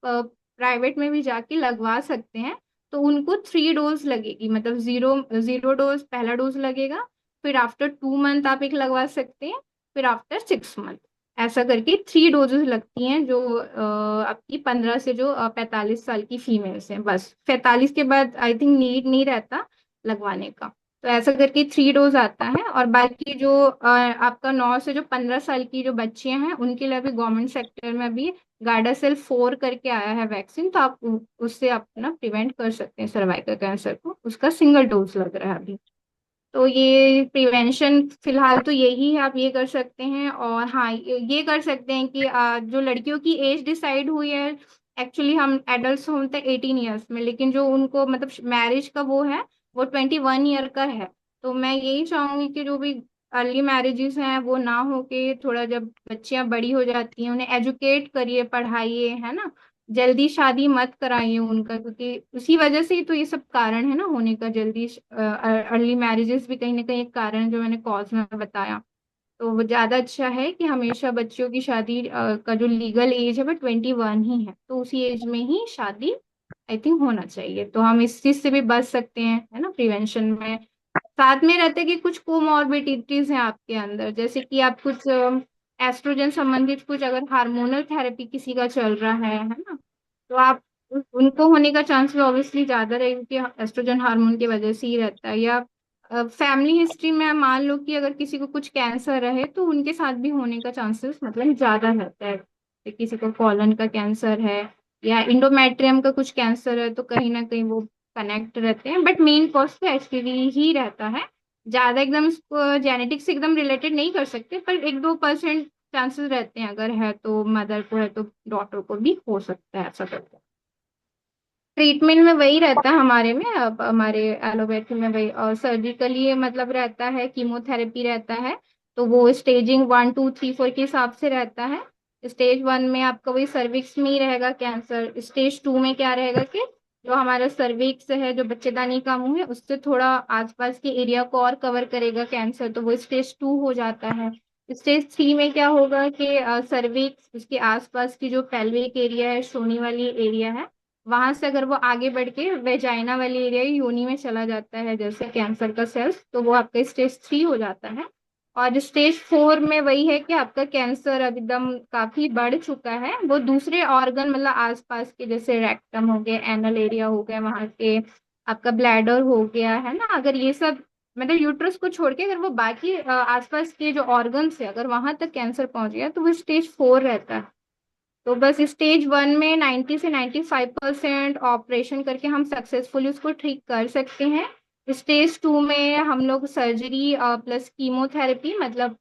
प्राइवेट में भी जाके लगवा सकते हैं। तो उनको 3 डोज लगेगी, मतलब जीरो जीरो डोज पहला डोज लगेगा, फिर आफ्टर 2 मंथ आप एक लगवा सकते हैं, फिर आफ्टर 6 मंथ, ऐसा करके 3 डोजेस लगती हैं जो आपकी 15 से जो 45 साल की फीमेल्स हैं। बस 45 के बाद आई थिंक नीड नहीं रहता लगवाने का। तो ऐसा करके 3 डोज आता है। और बाकी जो आपका 9 से जो 15 साल की जो बच्चियां हैं उनके लिए अभी गवर्नमेंट सेक्टर में अभी गार्डासिल 4 करके आया है वैक्सीन, तो आप उससे अपना प्रिवेंट कर सकते हैं सर्वाइकल कैंसर को, उसका सिंगल डोज लग रहा है अभी। तो ये प्रिवेंशन फिलहाल तो यही है, आप ये कर सकते हैं। और हाँ, ये कर सकते हैं कि जो लड़कियों की एज डिसाइड हुई है, एक्चुअली हम एडल्ट होते हैं 18 ईयर्स में, लेकिन जो उनको मतलब मैरिज का वो है, वो 21 ईयर का है। तो मैं यही चाहूंगी कि जो भी अर्ली मैरिजेस हैं वो ना हो के, थोड़ा जब बच्चियां बड़ी हो जाती हैं उन्हें एजुकेट करिए, पढ़ाइए, है ना। जल्दी शादी मत कराइए उनका, क्योंकि उसी वजह से ही तो ये सब कारण है ना होने का, जल्दी अर्ली मैरिजेस भी कहीं ना कहीं एक कारण है, जो मैंने कॉज में बताया। तो वो ज्यादा अच्छा है कि हमेशा बच्चियों की शादी का जो लीगल एज है वो 21 ही है, तो उसी एज में ही शादी आई थिंक होना चाहिए। तो हम इस चीज से भी बच सकते हैं, है ना, प्रिवेंशन में। साथ में रहते कि कुछ कोमॉर्बिडिटीज हैं आपके अंदर, जैसे कि आप कुछ एस्ट्रोजन संबंधित कुछ अगर हार्मोनल थेरेपी किसी का चल रहा है ना, तो आप उनको होने का चांसेस ऑब्वियसली ज्यादा रहेगा, क्योंकि एस्ट्रोजन हार्मोन की वजह से ही रहता है। या फैमिली हिस्ट्री में मान लो कि अगर किसी को कुछ कैंसर रहे तो उनके साथ भी होने का चांसेस मतलब ज्यादा रहता है। कि किसी को कॉलन का कैंसर है या इंडोमेट्रियम का कुछ कैंसर है, तो कहीं ना कहीं वो कनेक्ट रहते हैं, बट मेन कॉज तो एचपीवी ही रहता है। ज्यादा एकदम जेनेटिक्स से एकदम रिलेटेड नहीं कर सकते, पर 1-2% चांसेस रहते हैं, अगर है तो मदर को है तो डॉटर को भी हो सकता है, ऐसा करते हैं। ट्रीटमेंट में वही रहता है हमारे में, अब हमारे एलोपैथी में वही, और सर्जिकली मतलब रहता है, कीमोथेरेपी रहता है। तो वो स्टेजिंग 1, 2, 3, 4 के हिसाब से रहता है। स्टेज 1 में आपका वही सर्विक्स में ही रहेगा कैंसर। स्टेज 2 में क्या रहेगा कि जो हमारा सर्विक्स है, जो बच्चेदानी का मुंह है, उससे थोड़ा आसपास के एरिया को और कवर करेगा कैंसर, तो वो स्टेज 2 हो जाता है। स्टेज 3 में क्या होगा कि सर्विक्स, उसके आसपास की जो पेल्विक एरिया है, सोने वाली एरिया है, वहां से अगर वो आगे बढ़ के वेजाइना वाली एरिया योनि में चला जाता है, जैसे कैंसर का सेल्स, तो वो आपका स्टेज 3 हो जाता है। और स्टेज 4 में वही है कि आपका कैंसर अब एकदम काफी बढ़ चुका है, वो दूसरे ऑर्गन मतलब आसपास के, जैसे रेक्टम हो गया, एनल एरिया हो गया, वहां के आपका ब्लैडर हो गया, है ना, अगर ये सब मतलब यूट्रस को छोड़ के अगर वो बाकी आसपास के जो ऑर्गन्स है अगर वहां तक कैंसर पहुंच गया, तो वो स्टेज 4 रहता है। तो बस स्टेज 1 में 90 से 95% ऑपरेशन करके हम सक्सेसफुली उसको ठीक कर सकते हैं। स्टेज 2 में हम लोग सर्जरी प्लस कीमोथेरेपी, मतलब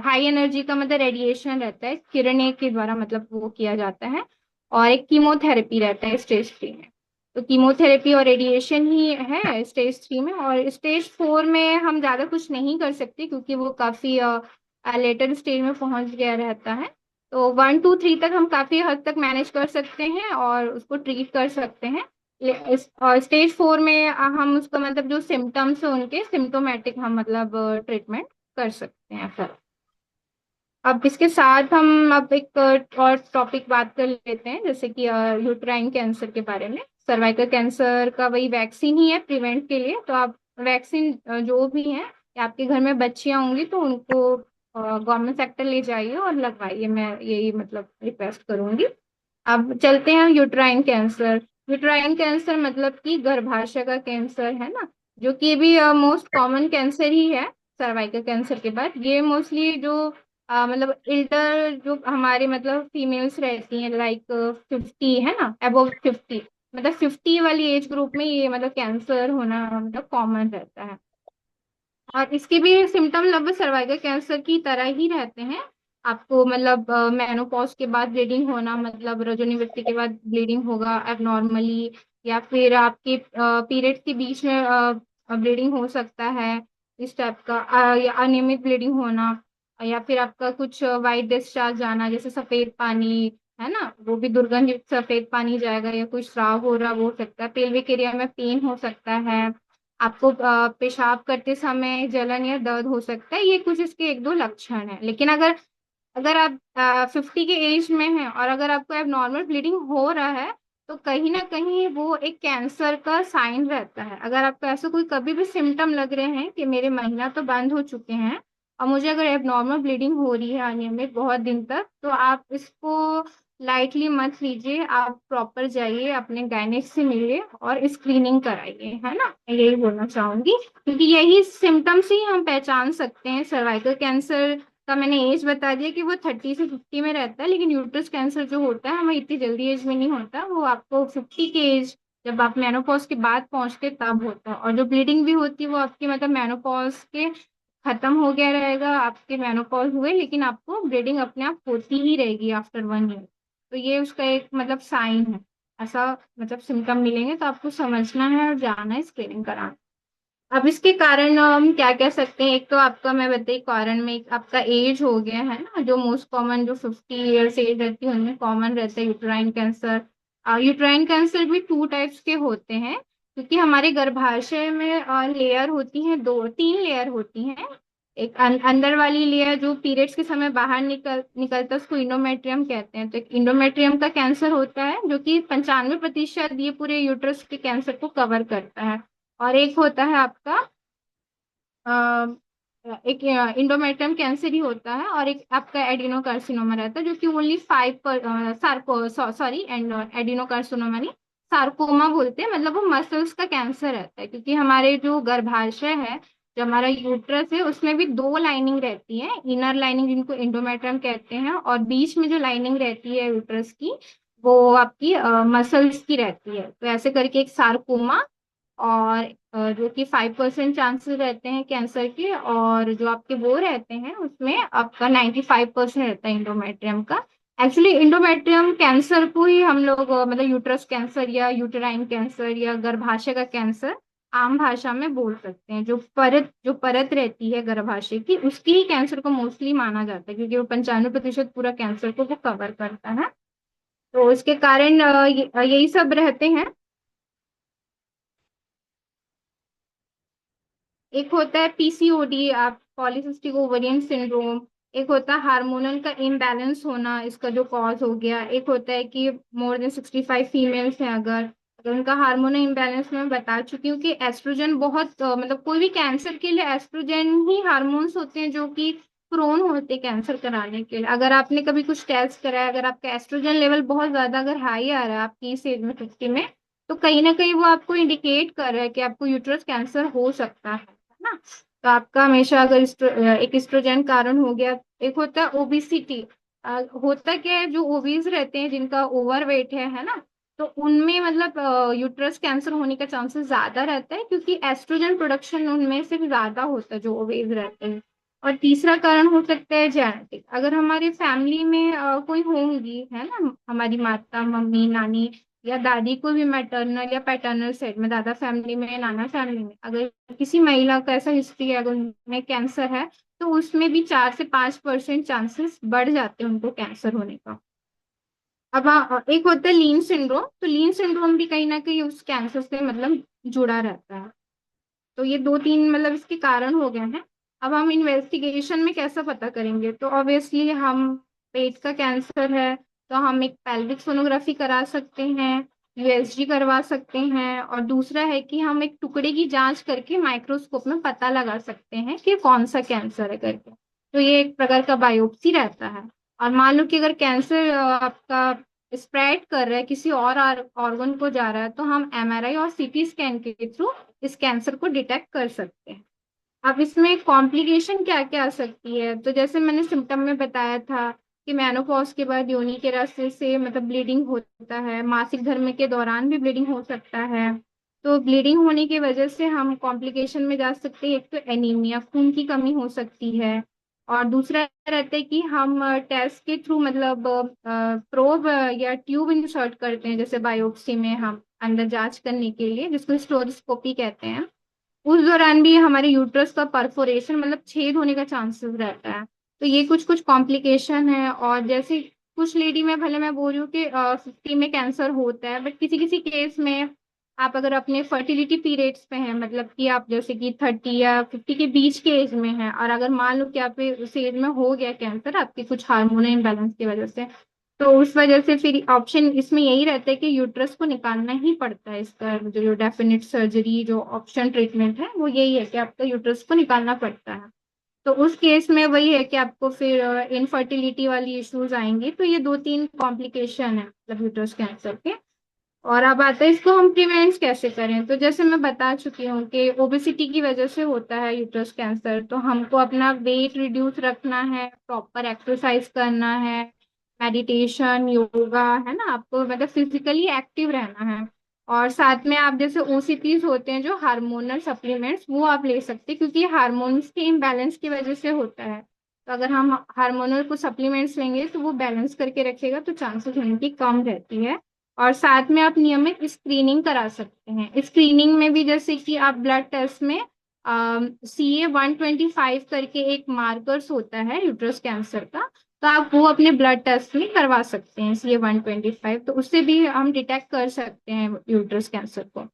हाई एनर्जी का मतलब रेडिएशन रहता है, किरणें के द्वारा मतलब वो किया जाता है। और एक कीमोथेरेपी रहता है स्टेज 3 में। तो कीमोथेरेपी और रेडिएशन ही है स्टेज 3 में। और स्टेज 4 में हम ज़्यादा कुछ नहीं कर सकते, क्योंकि वो काफ़ी लेटर स्टेज में पहुंच गया रहता है। तो 1, 2, 3 तक हम काफी हद तक मैनेज कर सकते हैं और उसको ट्रीट कर सकते हैं। और स्टेज 4 में हम उसका मतलब जो सिम्टम्स है उनके सिम्टोमेटिक हम मतलब ट्रीटमेंट कर सकते हैं सर। अब इसके साथ हम अब एक और टॉपिक बात कर लेते हैं, जैसे कि यूट्राइन कैंसर के बारे में। सर्वाइकल कैंसर का वही वैक्सीन ही है प्रिवेंट के लिए, तो आप वैक्सीन जो भी है, या आपके घर में बच्चियां होंगी तो उनको गवर्नमेंट सेक्टर ले जाइए और लगवाइए, मैं यही मतलब रिक्वेस्ट करूंगी। अब चलते हैं यूट्राइन कैंसर। यूट्राइन कैंसर मतलब कि गर्भाशय का कैंसर, है ना, जो कि भी मोस्ट कॉमन कैंसर ही है सर्वाइकल कैंसर के बाद। ये मोस्टली जो मतलब इल्डर जो हमारे मतलब फीमेल्स रहती हैं, लाइक 50, है ना, अबव 50, मतलब 50 वाली एज ग्रुप में ये मतलब कैंसर होना मतलब कॉमन रहता है। और इसके भी सिम्टम लगभग सर्वाइकल कैंसर की तरह ही रहते हैं। आपको मतलब मेनोपॉज के बाद ब्लीडिंग होना, मतलब रजोनिवृत्ति के बाद ब्लीडिंग होगा एबनॉर्मली, या फिर आपके पीरियड्स के बीच में ब्लीडिंग हो सकता है, इस टाइप का या अनियमित ब्लीडिंग होना, या फिर आपका कुछ वाइट डिस्चार्ज आना, जैसे सफेद पानी, है ना, वो भी दुर्गंध युक्त सफेद पानी जाएगा, या कुछ स्राव हो रहा वो हो सकता है, पेल्विक एरिया में पेन हो सकता है, आपको पेशाब करते समय जलन या दर्द हो सकता है। ये कुछ इसके 1-2 लक्षण है। लेकिन अगर अगर आप 50 के एज में हैं और अगर आपको अब नॉर्मल ब्लीडिंग हो रहा है, तो कहीं ना कहीं वो एक कैंसर का साइन रहता है। अगर आपको ऐसा कोई कभी भी सिम्टम लग रहे हैं कि मेरे महीना तो बंद हो चुके हैं और मुझे अगर अब नॉर्मल ब्लीडिंग हो रही है अनियमित बहुत दिन तक, तो आप इसको लाइटली मत लीजिए। आप प्रॉपर जाइए, अपने गायनेक से मिलिए और स्क्रीनिंग कराइए, है ना। मैं यही बोलना चाहूंगी, क्योंकि यही सिम्टम्स ही हम पहचान सकते हैं। सर्वाइकल कैंसर का मैंने एज बता दिया कि वो 30 से 50 में रहता है, लेकिन यूट्रस कैंसर जो होता है हमें इतनी जल्दी एज में नहीं होता, वो आपको 50 के एज, जब आप मेनोपॉज के बाद पहुंचते तब होता है। और जो ब्लीडिंग भी होती है वो आपकी मतलब मेनोपॉज के खत्म हो गया रहेगा, आपके मेनोपॉज हुए, लेकिन आपको ब्लीडिंग अपने आप होती ही रहेगी आफ्टर 1 ईयर। तो ये उसका एक मतलब साइन है। ऐसा मतलब सिम्टम मिलेंगे तो आपको समझना है और जाना है स्क्रीनिंग कराना। अब इसके कारण हम क्या कह सकते हैं, एक तो आपका मैं बताई कारण में एक आपका एज हो गया है ना, जो मोस्ट कॉमन जो 50 ईयर्स एज रहती है उनमें कॉमन रहता है यूट्राइन कैंसर। यूट्राइन कैंसर भी 2 टाइप्स के होते हैं, क्योंकि हमारे गर्भाशय में लेयर होती है, 2 3 लेयर होती हैं। एक अंदर वाली लेयर जो पीरियड्स के समय बाहर निकलता है उसको इंडोमेट्रियम कहते हैं। तो एक इंडोमेट्रियम का कैंसर होता है जो कि 95% ये पूरे यूट्रस के कैंसर को कवर करता है। और एक होता है आपका अ, एक इंडोमेट्रियम कैंसर ही होता है, और एक आपका एडिनोकार्सिनोमा रहता है जो कि ओनली 5 सार्को सॉरी एडिनोकार्सिनोमा नहीं, सार्कोमा बोलते हैं। मतलब वो मसल्स का कैंसर रहता है, क्योंकि हमारे जो गर्भाशय है, जो हमारा यूट्रस है, उसमें भी 2 लाइनिंग रहती है। इनर लाइनिंग जिनको इंडोमेट्रियम कहते हैं, और बीच में जो लाइनिंग रहती है यूट्रस की, वो आपकी मसल्स की रहती है। तो ऐसे करके एक सार्कोमा, और जो कि 5% चांसेस रहते हैं कैंसर के, और जो आपके वो रहते हैं उसमें आपका 95% रहता है इंडोमेट्रियम का। एक्चुअली इंडोमेट्रियम कैंसर को ही हम लोग मतलब यूट्रस कैंसर या यूटेराइन कैंसर या गर्भाशय का कैंसर आम भाषा में बोल सकते हैं। जो परत रहती है गर्भाशय की, उसकी ही कैंसर को मोस्टली माना जाता है, क्योंकि वो 95% पूरा कैंसर को वो कवर करता है। तो इसके कारण यही सब रहते हैं। एक होता है पीसीओडी, आप पॉलीसिस्टिक ओवरियन सिंड्रोम। एक होता है हार्मोनल का इम्बैलेंस होना, इसका जो कॉज हो गया। एक होता है कि मोर देन 65 फीमेल्स हैं, अगर अगर उनका हार्मोनल इम्बैलेंस, मैं बता चुकी हूँ कि एस्ट्रोजन बहुत मतलब कोई भी कैंसर के लिए एस्ट्रोजन ही हार्मोन्स होते हैं जो कि प्रोन होते हैं कैंसर कराने के लिए। अगर आपने कभी कुछ टेस्ट कराया, अगर आपका एस्ट्रोजन लेवल बहुत ज्यादा अगर हाई आ रहा है आपकी इस एज में 50 में, तो कहीं ना कहीं वो आपको इंडिकेट कर रहा है कि आपको यूट्रस कैंसर हो सकता है ना। तो आपका हमेशा अगर एक एस्ट्रोजन कारण हो गया। एक होता है ओबिसिटी। होता क्या है, जो ओबीज रहते हैं जिनका ओवर वेट है ना, तो उनमें मतलब यूट्रस कैंसर होने का चांसेस ज्यादा रहता है, क्योंकि एस्ट्रोजन प्रोडक्शन उनमें से ज्यादा होता है जो ओबेज रहते हैं। और तीसरा कारण हो सकता है जेनेटिक। अगर हमारी फैमिली में कोई होंगी, है ना, हमारी माता, मम्मी, नानी या दादी को भी मैटरनल या पैटर्नल साइड में, दादा फैमिली में, नाना फैमिली में, अगर किसी महिला का ऐसा हिस्ट्री है, अगर उनमें कैंसर है, तो उसमें भी 4 से 5% चांसेस बढ़ जाते हैं उनको कैंसर होने का। अब एक होता है लीन सिंड्रोम। तो लीन सिंड्रोम भी कहीं ना कहीं उस कैंसर से मतलब जुड़ा रहता है। तो ये 2 3 मतलब इसके कारण हो गए हैं। अब हम इन्वेस्टिगेशन में कैसा पता करेंगे, तो ऑब्वियसली हम, पेट का कैंसर है तो हम एक पेल्विक सोनोग्राफी करा सकते हैं, यूएसजी करवा सकते हैं, और दूसरा है कि हम एक टुकड़े की जांच करके माइक्रोस्कोप में पता लगा सकते हैं कि कौन सा कैंसर है करके। तो ये एक प्रकार का बायोप्सी रहता है। और मान लो कि अगर कैंसर आपका स्प्रेड कर रहा है, किसी और ऑर्गन को जा रहा है, तो हम एमआरआई और सीटी स्कैन के थ्रू इस कैंसर को डिटेक्ट कर सकते हैं। अब इसमें कॉम्प्लिकेशन क्या क्या आ सकती है, तो जैसे मैंने सिम्टम में बताया था कि मेनोपॉज के बाद योनि के रास्ते से मतलब ब्लीडिंग होता है, मासिक धर्म के दौरान भी ब्लीडिंग हो सकता है। तो ब्लीडिंग होने की वजह से हम कॉम्प्लिकेशन में जा सकते हैं। एक तो एनीमिया, खून की कमी हो सकती है। और दूसरा रहता है कि हम टेस्ट के थ्रू मतलब प्रोब या ट्यूब इंसर्ट करते हैं, जैसे बायोप्सी में हम अंदर जांच करने के लिए, जिसको स्टोरोस्कोपी कहते हैं। उस दौरान भी हमारे यूट्रस का परफोरेशन मतलब छेद होने का चांसेस रहता है। तो ये कुछ कुछ कॉम्प्लिकेशन है। और जैसे कुछ लेडी में, भले मैं बोल रही हूँ कि 50 में कैंसर होता है, बट किसी किसी केस में आप अगर अपने फर्टिलिटी पीरियड्स पे हैं, मतलब कि आप जैसे कि 30 या 50 के बीच के एज में हैं, और अगर मान लो कि आप पे उस एज में हो गया कैंसर आपके कुछ हार्मोनल इम्बैलेंस की वजह से, तो उस वजह से फिर ऑप्शन इसमें यही रहता है कि यूट्रस को निकालना ही पड़ता है। इसका जो डेफिनेट सर्जरी, जो ऑप्शन ट्रीटमेंट है, वो यही है कि आपका यूट्रस को निकालना पड़ता है। तो उस केस में वही है कि आपको फिर इनफर्टिलिटी वाली इश्यूज आएंगी। तो ये 2-3 कॉम्प्लिकेशन है मतलब यूट्रस कैंसर के। और अब आता है इसको हम प्रिवेंट कैसे करें। तो जैसे मैं बता चुकी हूँ कि ओबेसिटी की वजह से होता है यूट्रस कैंसर, तो हमको अपना वेट रिड्यूस रखना है, प्रॉपर एक्सरसाइज करना है, मेडिटेशन, योगा, है ना, आपको मतलब फिजिकली एक्टिव रहना है। और साथ में आप जैसे ओसीपीज होते हैं जो हार्मोनल सप्लीमेंट्स, वो आप ले सकते हैं, क्योंकि हार्मोन्स के इम्बैलेंस की वजह से होता है। तो अगर हम हार्मोनल को सप्लीमेंट्स लेंगे तो वो बैलेंस करके रखेगा, तो चांसेस होने की कम रहती है। और साथ में आप नियमित स्क्रीनिंग करा सकते हैं। स्क्रीनिंग में भी जैसे कि आप ब्लड टेस्ट में CA-125 करके एक मार्कर्स होता है यूट्रस कैंसर का, तो आप वो अपने ब्लड टेस्ट में करवा सकते हैं। CA-125, तो उससे भी हम डिटेक्ट कर सकते हैं यूट्रस कैंसर को।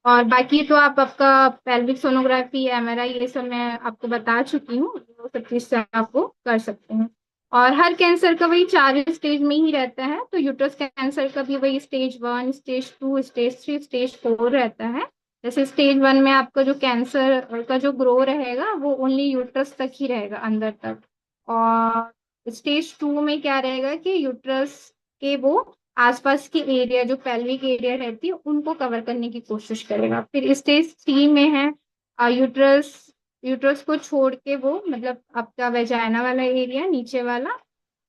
और बाकी तो आप आपका पेल्विक सोनोग्राफी, MRI, ये सब मैं आपको बता चुकी हूँ, वो सब चीज से आप वो कर सकते हैं। और हर कैंसर का वही 4 स्टेज में ही रहता है, तो यूट्रस कैंसर का भी वही स्टेज 1, स्टेज 2, स्टेज 3, स्टेज 4 रहता है। जैसे स्टेज 1 में आपका जो कैंसर का जो ग्रो रहेगा वो ओनली यूट्रस तक ही रहेगा, अंदर तक। और स्टेज 2 में क्या रहेगा कि यूट्रस के वो आसपास के एरिया, जो पेल्विक एरिया रहती है, उनको कवर करने की कोशिश करेगा। फिर स्टेज 3 में है यूट्रस, यूट्रस को छोड़ के वो मतलब आपका वेजाइना वाला एरिया, नीचे वाला,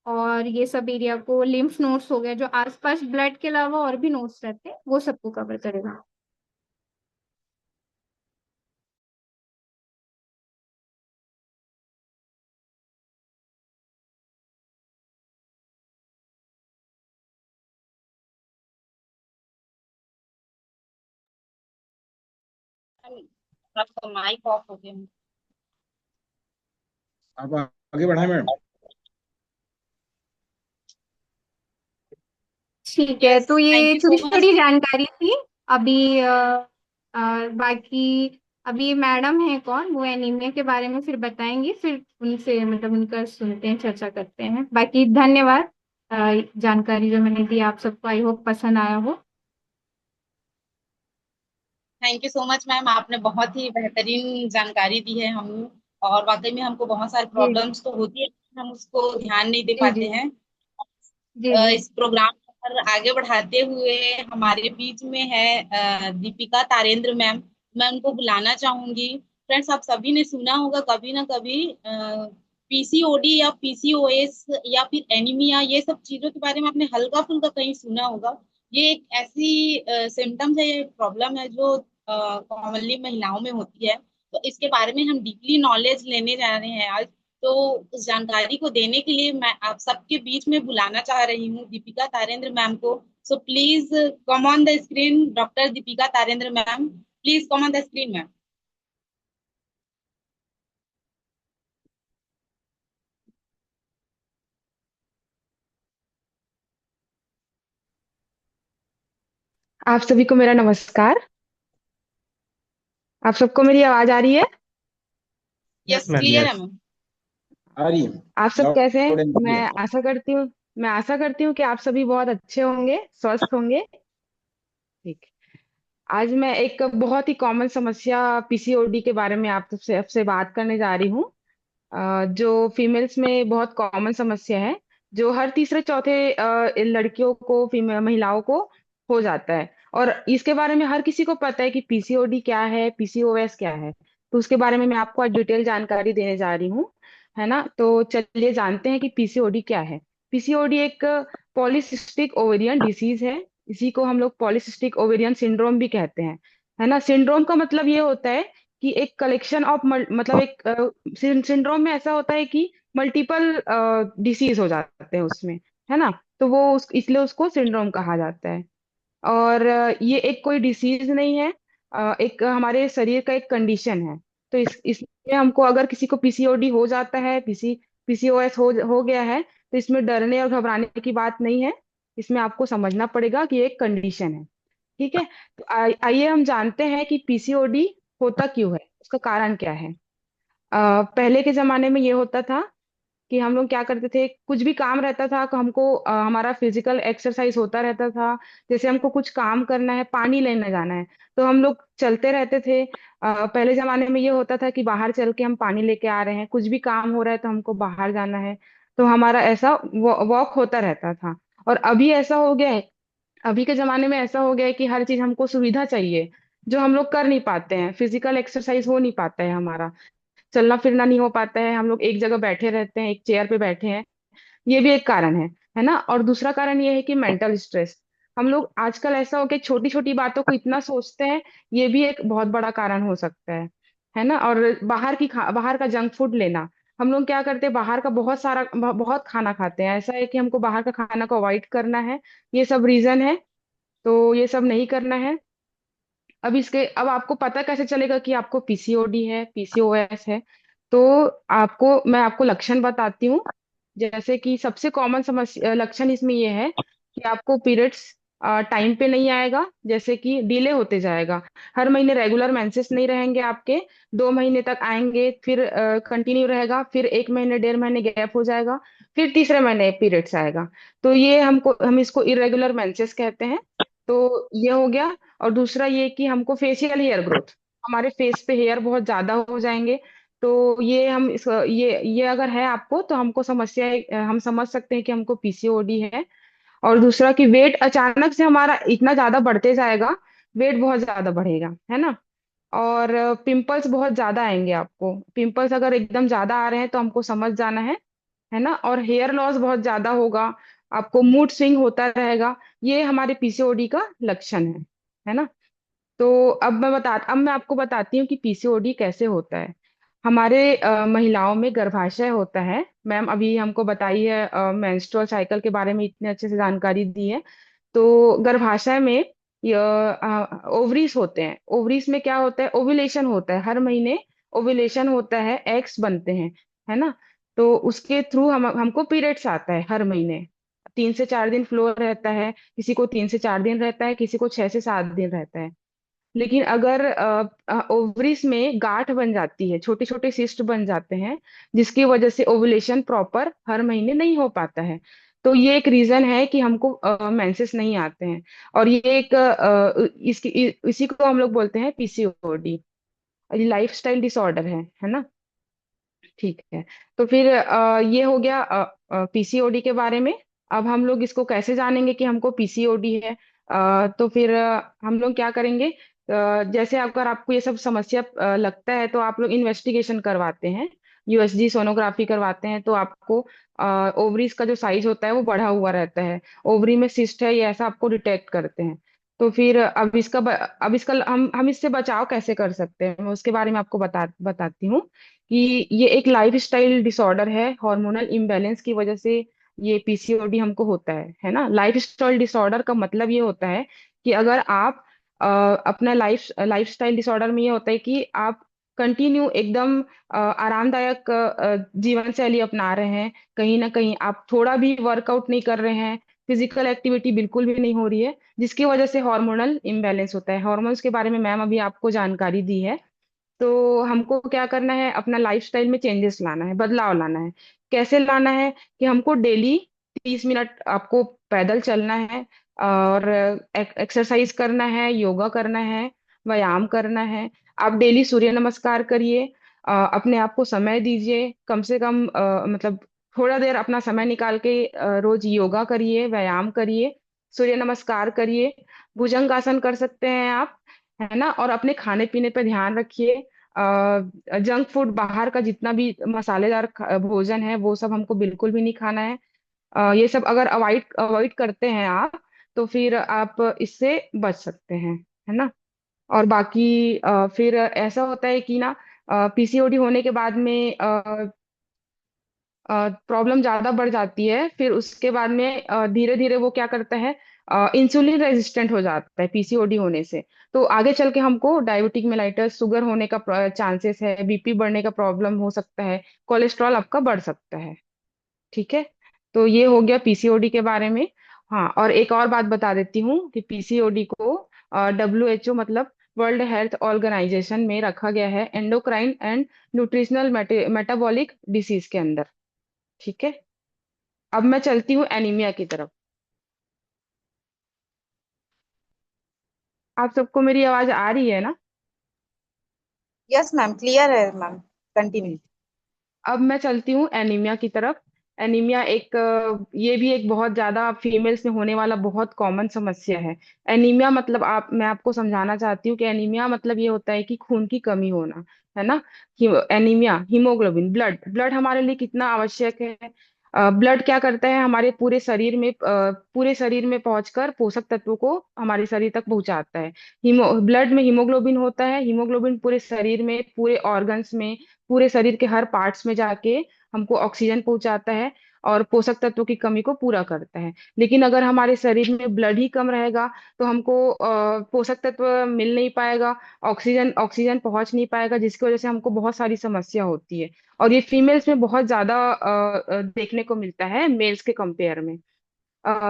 और ये सब एरिया को, लिम्फ नोड्स हो गया, जो आसपास ब्लड के अलावा और भी नोड्स रहते हैं, वो सबको कवर करेगा। आपका माइक ऑफ हो गया। आप आगे बढ़ाएं मैम। ठीक है, यस, तो थैंक ये यू छोटी सो मच। छोटी जानकारी थी। अभी बाकी अभी मैडम है कौन, वो एनीमिया के बारे में फिर बताएंगे, फिर उनसे मतलब उनका सुनते हैं, चर्चा करते हैं। बाकी धन्यवाद। जानकारी जो मैंने दी आप सबको, आई होप पसंद आया हो। Thank you so much ma'am, आपने बहुत ही बेहतरीन जानकारी दी है हम। और वाकई में हमको बहुत सारी जी जी प्रॉब्लम्स तो होती है, हम उसको ध्यान नहीं दे जी पाते जी हैं। जी जी इस प्रोग्राम पर आगे बढ़ाते हुए हमारे बीच में है दीपिका तारेंद्र मैम। मैं उनको बुलाना चाहूंगी। फ्रेंड्स, आप सभी ने सुना होगा कभी ना कभी पीसीओडी या पीसीओएस या फिर एनीमिया, ये सब चीजों के बारे में आपने हल्का फुल्का कहीं सुना होगा। ये एक ऐसी सिम्टम्स है, ये प्रॉब्लम है जो कॉमनली महिलाओं में होती है। तो इसके बारे में हम डीपली नॉलेज लेने जा रहे हैं आज। तो उस जानकारी को देने के लिए मैं आप सबके बीच में बुलाना चाह रही हूँ दीपिका तारेंद्र मैम को। So please come on the screen doctor Deepika Tarendra ma'am, please come on the screen ma'am. आप सभी को मेरा नमस्कार। आप सबको मेरी आवाज आ रही है? यस यस, मैम, क्लियर है यस। मैम। आ रही है। आप सब कैसे हैं? Loud and clear. मैं आशा करती हूँ कि आप सभी बहुत अच्छे होंगे, स्वस्थ होंगे। ठीक। आज मैं एक बहुत ही कॉमन समस्या पीसीओडी के बारे में आप सबसे आपसे बात करने जा रही हूँ। जो फीमेल्स में बहुत कॉमन समस्या है, जो हर तीसरे चौथे लड़कियों को, फीमेल महिलाओं को हो जाता है। और इसके बारे में हर किसी को पता है कि पीसीओडी क्या है, पीसीओएस क्या है। तो उसके बारे में मैं आपको आज डिटेल जानकारी देने जा रही हूँ, है ना। तो चलिए जानते हैं कि पीसीओडी क्या है। पीसीओडी एक पॉलीसिस्टिक ओवेरियन डिसीज है। इसी को हम लोग पॉलीसिस्टिक ओवेरियन सिंड्रोम भी कहते हैं, है ना। सिंड्रोम का मतलब ये होता है कि एक कलेक्शन ऑफ, मतलब एक सिंड्रोम में ऐसा होता है कि मल्टीपल डिसीज हो जाते हैं उसमें, है ना। तो इसलिए उसको सिंड्रोम कहा जाता है। और ये एक कोई डिसीज नहीं है, एक हमारे शरीर का एक कंडीशन है। तो इसमें हमको, अगर किसी को पीसीओडी हो जाता है, पीसीओएस हो गया है, तो इसमें डरने और घबराने की बात नहीं है। इसमें आपको समझना पड़ेगा कि ये एक कंडीशन है। ठीक है। तो आइए हम जानते हैं कि पीसीओडी होता क्यों है, उसका कारण क्या है। पहले के जमाने में ये होता था कि हम लोग क्या करते थे, कुछ भी काम रहता था तो हमको हमारा फिजिकल एक्सरसाइज होता रहता था। जैसे हमको कुछ काम करना है, पानी लेने जाना है, तो हम लोग चलते रहते थे। पहले जमाने में ये होता था कि बाहर चल के हम पानी लेके आ रहे हैं, कुछ भी काम हो रहा है तो हमको बाहर जाना है, तो हमारा ऐसा वॉक होता रहता था। और अभी ऐसा हो गया है, अभी के जमाने में ऐसा हो गया है कि हर चीज हमको सुविधा चाहिए, जो हम लोग कर नहीं पाते हैं। फिजिकल एक्सरसाइज हो नहीं पाता है हमारा, चलना फिरना नहीं हो पाता है, हम लोग एक जगह बैठे रहते हैं, एक चेयर पे बैठे हैं। ये भी एक कारण है ना। और दूसरा कारण ये है कि मेंटल स्ट्रेस। हम लोग आजकल ऐसा हो कि छोटी छोटी बातों को इतना सोचते हैं, ये भी एक बहुत बड़ा कारण हो सकता है ना। और बाहर का जंक फूड लेना, हम लोग क्या करते हैं, बाहर का बहुत खाना खाते हैं। ऐसा है कि हमको बाहर का खाना को अवॉइड करना है, ये सब रीजन है। तो ये सब नहीं करना है। अब आपको पता कैसे चलेगा कि आपको पीसीओडी है, पीसीओएस है। तो मैं आपको लक्षण बताती हूँ। जैसे कि सबसे कॉमन समस्या लक्षण इसमें ये है कि आपको पीरियड्स टाइम पे नहीं आएगा, जैसे कि डिले होते जाएगा। हर महीने रेगुलर मेंसेस नहीं रहेंगे आपके, 2 महीने तक आएंगे, फिर कंटिन्यू रहेगा, फिर 1 महीने 1.5 महीने गैप हो जाएगा, फिर तीसरे महीने पीरियड्स आएगा। तो ये हम इसको इरेगुलर मेंसेस कहते हैं। तो ये हो गया। और दूसरा ये कि हमको फेशियल हेयर ग्रोथ, हमारे फेस पे हेयर बहुत ज्यादा हो जाएंगे। तो ये अगर है आपको, तो हम समझ सकते हैं कि हमको पीसीओडी है। और दूसरा कि वेट अचानक से हमारा इतना ज्यादा बढ़ते जाएगा, वेट बहुत ज्यादा बढ़ेगा, है ना। और पिंपल्स बहुत ज्यादा आएंगे आपको। पिंपल्स अगर एकदम ज्यादा आ रहे हैं तो हमको समझ जाना है ना। और हेयर लॉस बहुत ज्यादा होगा, आपको मूड स्विंग होता रहेगा। ये हमारे पीसीओडी का लक्षण है ना। तो अब मैं आपको बताती हूँ कि पीसीओडी कैसे होता है। हमारे महिलाओं में गर्भाशय होता है। मैम अभी हमको बताई है, मेंस्ट्रुअल साइकिल के बारे में इतने अच्छे से जानकारी दी है। तो गर्भाशय में ओवरीज होते हैं। ओवरीज में क्या होता है, ओव्यूलेशन होता है हर महीने। ओव्यूलेशन होता है, एग्स बनते हैं, है ना। तो उसके थ्रू हमको पीरियड्स आता है हर महीने। 3 से 4 दिन फ्लो रहता है, किसी को 3 से 4 दिन रहता है, किसी को 6 से 7 दिन रहता है। लेकिन अगर ओवरीज में गांठ बन जाती है, छोटे छोटे सिस्ट बन जाते हैं, जिसकी वजह से ओवुलेशन प्रॉपर हर महीने नहीं हो पाता है, तो ये एक रीजन है कि हमको मेंसेस नहीं आते हैं। और ये एक इसी को हम लोग बोलते हैं पीसीओडी, लाइफस्टाइल डिसऑर्डर है ना। ठीक है। तो फिर ये हो गया पीसीओडी के बारे में। अब हम लोग इसको कैसे जानेंगे कि हमको पीसीओडी है। तो फिर हम लोग क्या करेंगे, जैसे अगर आपको ये सब समस्या लगता है, तो आप लोग इन्वेस्टिगेशन करवाते हैं, यूएसजी सोनोग्राफी करवाते हैं। तो आपको ओवरीज का जो साइज होता है वो बढ़ा हुआ रहता है, ओवरी में सिस्ट है, ये ऐसा आपको डिटेक्ट करते हैं। तो फिर अब इसका हम इससे बचाव कैसे कर सकते हैं, मैं उसके बारे में आपको बताती हूँ। कि ये एक लाइफ स्टाइल डिसऑर्डर है, हार्मोनल इम्बैलेंस की वजह से ये पीसीओडी हमको होता है ना। लाइफ स्टाइल डिसऑर्डर का मतलब ये होता है कि अगर आप अपना लाइफ स्टाइल डिसऑर्डर में ये होता है कि आप कंटिन्यू एकदम आरामदायक जीवन शैली अपना रहे हैं, कहीं ना कहीं आप थोड़ा भी वर्कआउट नहीं कर रहे हैं, फिजिकल एक्टिविटी बिल्कुल भी नहीं हो रही है, जिसकी वजह से हार्मोनल इम्बैलेंस होता है। हार्मोन्स के बारे में मैम अभी आपको जानकारी दी है। तो हमको क्या करना है, अपना लाइफस्टाइल में चेंजेस लाना है, बदलाव लाना है। कैसे लाना है, कि हमको डेली 30 मिनट आपको पैदल चलना है, और एक्सरसाइज करना है, योगा करना है, व्यायाम करना है। आप डेली सूर्य नमस्कार करिए, अपने आप को समय दीजिए, कम से कम मतलब थोड़ा देर अपना समय निकाल के रोज योगा करिए, व्यायाम करिए, सूर्य नमस्कार करिए, भुजंग आसन कर सकते हैं आप, है ना। और अपने खाने पीने पे ध्यान रखिए। जंक फूड, बाहर का जितना भी मसालेदार भोजन है, वो सब हमको बिल्कुल भी नहीं खाना है। ये सब अगर अवॉइड अवॉइड करते हैं आप, तो फिर आप इससे बच सकते हैं, है ना। और बाकी फिर ऐसा होता है कि ना, पीसीओडी होने के बाद में प्रॉब्लम ज्यादा बढ़ जाती है। फिर उसके बाद में धीरे धीरे वो क्या करता है, इंसुलिन रेजिस्टेंट हो जाता है पीसीओडी होने से। तो आगे चल के हमको डायबिटिक मेलाइटस, शुगर होने का चांसेस है, बीपी बढ़ने का प्रॉब्लम हो सकता है, कोलेस्ट्रॉल आपका बढ़ सकता है। ठीक है। तो ये हो गया पीसीओडी के बारे में। हाँ, और एक और बात बता देती हूँ कि पीसीओडी को WHO मतलब वर्ल्ड हेल्थ ऑर्गेनाइजेशन में रखा गया है endocrine and nutritional metabolic disease के अंदर। ठीक है। अब मैं चलती हूँ एनीमिया की तरफ। आप सबको मेरी आवाज आ रही है ना? यस मैम, क्लियर है मैम, कंटिन्यू। जी। अब मैं चलती हूँ एनीमिया की तरफ। एनीमिया एक ये भी एक बहुत ज्यादा फीमेल्स में होने वाला बहुत कॉमन समस्या है। एनीमिया मतलब आप मैं आपको समझाना चाहती हूँ कि एनीमिया मतलब ये होता है कि खून की कमी होना, है ना। एनीमिया हीमोग्लोबिन ब्लड ब्लड हमारे लिए कितना आवश्यक है। ब्लड क्या करता है हमारे पूरे शरीर में पहुंचकर पोषक तत्वों को हमारे शरीर तक पहुंचाता है। ब्लड में हीमोग्लोबिन होता है। हीमोग्लोबिन पूरे शरीर में पूरे ऑर्गन्स में पूरे शरीर के हर पार्ट्स में जाके हमको ऑक्सीजन पहुंचाता है और पोषक तत्वों की कमी को पूरा करता है। लेकिन अगर हमारे शरीर में ब्लड ही कम रहेगा तो हमको पोषक तत्व मिल नहीं पाएगा, ऑक्सीजन ऑक्सीजन पहुंच नहीं पाएगा, जिसकी वजह से हमको बहुत सारी समस्या होती है। और ये फीमेल्स में बहुत ज्यादा देखने को मिलता है मेल्स के कंपेयर में।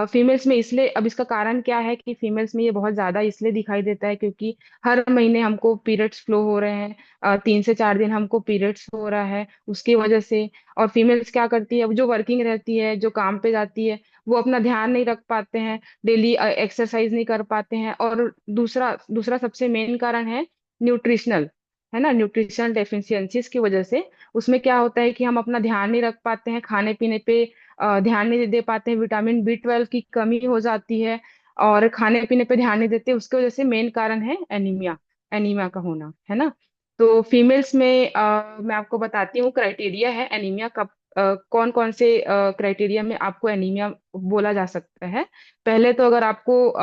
फीमेल्स में इसलिए अब इसका कारण क्या है कि फीमेल्स में ये बहुत ज्यादा इसलिए दिखाई देता है क्योंकि हर महीने हमको पीरियड्स फ्लो हो रहे हैं। 3 से 4 दिन हमको पीरियड्स हो रहा है उसकी वजह से। और फीमेल्स क्या करती है, अब जो वर्किंग रहती है जो काम पे जाती है वो अपना ध्यान नहीं रख पाते हैं, डेली एक्सरसाइज नहीं कर पाते हैं। और दूसरा दूसरा सबसे मेन कारण है न्यूट्रिशनल, है ना, न्यूट्रिशनल डेफिशिएंसीज की वजह से। उसमें क्या होता है कि हम अपना ध्यान नहीं रख पाते हैं खाने पीने पे, ध्यान नहीं दे पाते हैं, विटामिन B12 की कमी हो जाती है और खाने पीने पे ध्यान नहीं देते, उसकी वजह से मेन कारण है एनीमिया, एनीमिया का होना, है ना। तो फीमेल्स में मैं आपको बताती हूँ क्राइटेरिया है एनीमिया का। कौन कौन से क्राइटेरिया में आपको एनीमिया बोला जा सकता है। पहले तो अगर आपको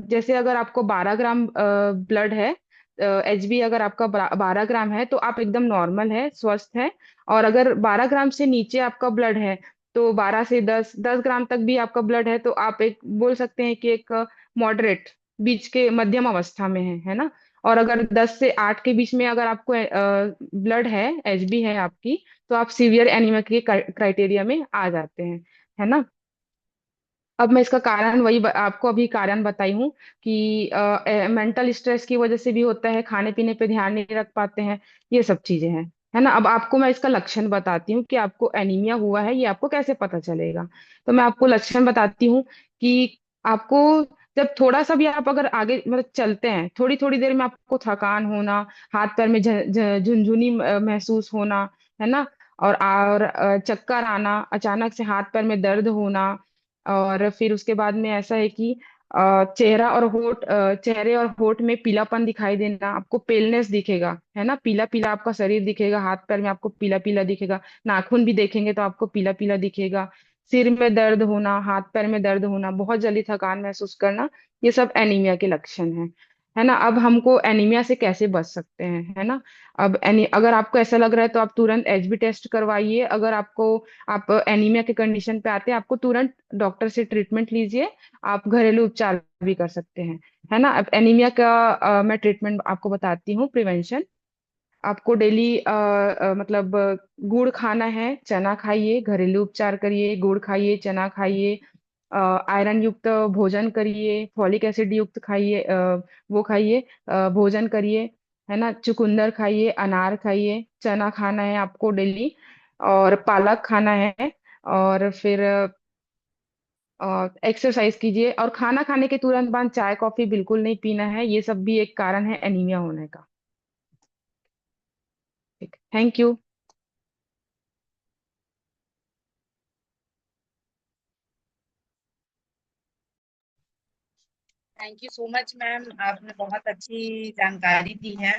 जैसे अगर आपको 12 ग्राम ब्लड है, HB अगर आपका 12 ग्राम है तो आप एकदम नॉर्मल है, स्वस्थ है। और अगर 12 ग्राम से नीचे आपका ब्लड है तो 12 से 10 ग्राम तक भी आपका ब्लड है तो आप एक बोल सकते हैं कि एक मॉडरेट, बीच के मध्यम अवस्था में है ना। और अगर 10 से 8 के बीच में अगर आपको ब्लड है, HB है आपकी, तो आप सीवियर एनीमिया के क्राइटेरिया में आ जाते हैं, है ना। अब मैं इसका कारण आपको अभी कारण बताई हूँ कि मेंटल स्ट्रेस की वजह से भी होता है, खाने पीने पे ध्यान नहीं रख पाते हैं, ये सब चीजें हैं, है ना। अब आपको मैं इसका लक्षण बताती हूँ कि आपको एनीमिया हुआ है ये आपको कैसे पता चलेगा। तो मैं आपको लक्षण बताती हूँ कि आपको जब थोड़ा सा भी आप अगर आगे मतलब चलते हैं, थोड़ी थोड़ी देर में आपको थकान होना, हाथ पैर में झुनझुनी महसूस होना, है ना। और चक्कर आना, अचानक से हाथ पैर में दर्द होना। और फिर उसके बाद में ऐसा है कि चेहरे और होठ में पीलापन दिखाई देना, आपको पेलनेस दिखेगा, है ना, पीला पीला आपका शरीर दिखेगा, हाथ पैर में आपको पीला पीला दिखेगा, नाखून भी देखेंगे तो आपको पीला पीला दिखेगा। सिर में दर्द होना, हाथ पैर में दर्द होना, बहुत जल्दी थकान महसूस करना, ये सब एनीमिया के लक्षण है ना। अब हमको एनीमिया से कैसे बच सकते हैं, है ना। अगर आपको ऐसा लग रहा है तो आप तुरंत HB टेस्ट करवाइए। अगर आप एनीमिया के कंडीशन पे आते हैं, आपको तुरंत डॉक्टर से ट्रीटमेंट लीजिए। आप घरेलू उपचार भी कर सकते हैं, है ना। अब एनीमिया का मैं ट्रीटमेंट आपको बताती हूँ, प्रिवेंशन। आपको डेली मतलब गुड़ खाना है, चना खाइए, घरेलू उपचार करिए, गुड़ खाइए, चना खाइए, आयरन युक्त भोजन करिए, फॉलिक एसिड युक्त खाइए, वो खाइए, भोजन करिए, है ना। चुकंदर खाइए, अनार खाइए, चना खाना है आपको डेली, और पालक खाना है। और फिर एक्सरसाइज कीजिए, और खाना खाने के तुरंत बाद चाय कॉफी बिल्कुल नहीं पीना है, ये सब भी एक कारण है एनीमिया होने का। ठीक, thank you. Thank you so much ma'am, आपने बहुत अच्छी जानकारी दी है।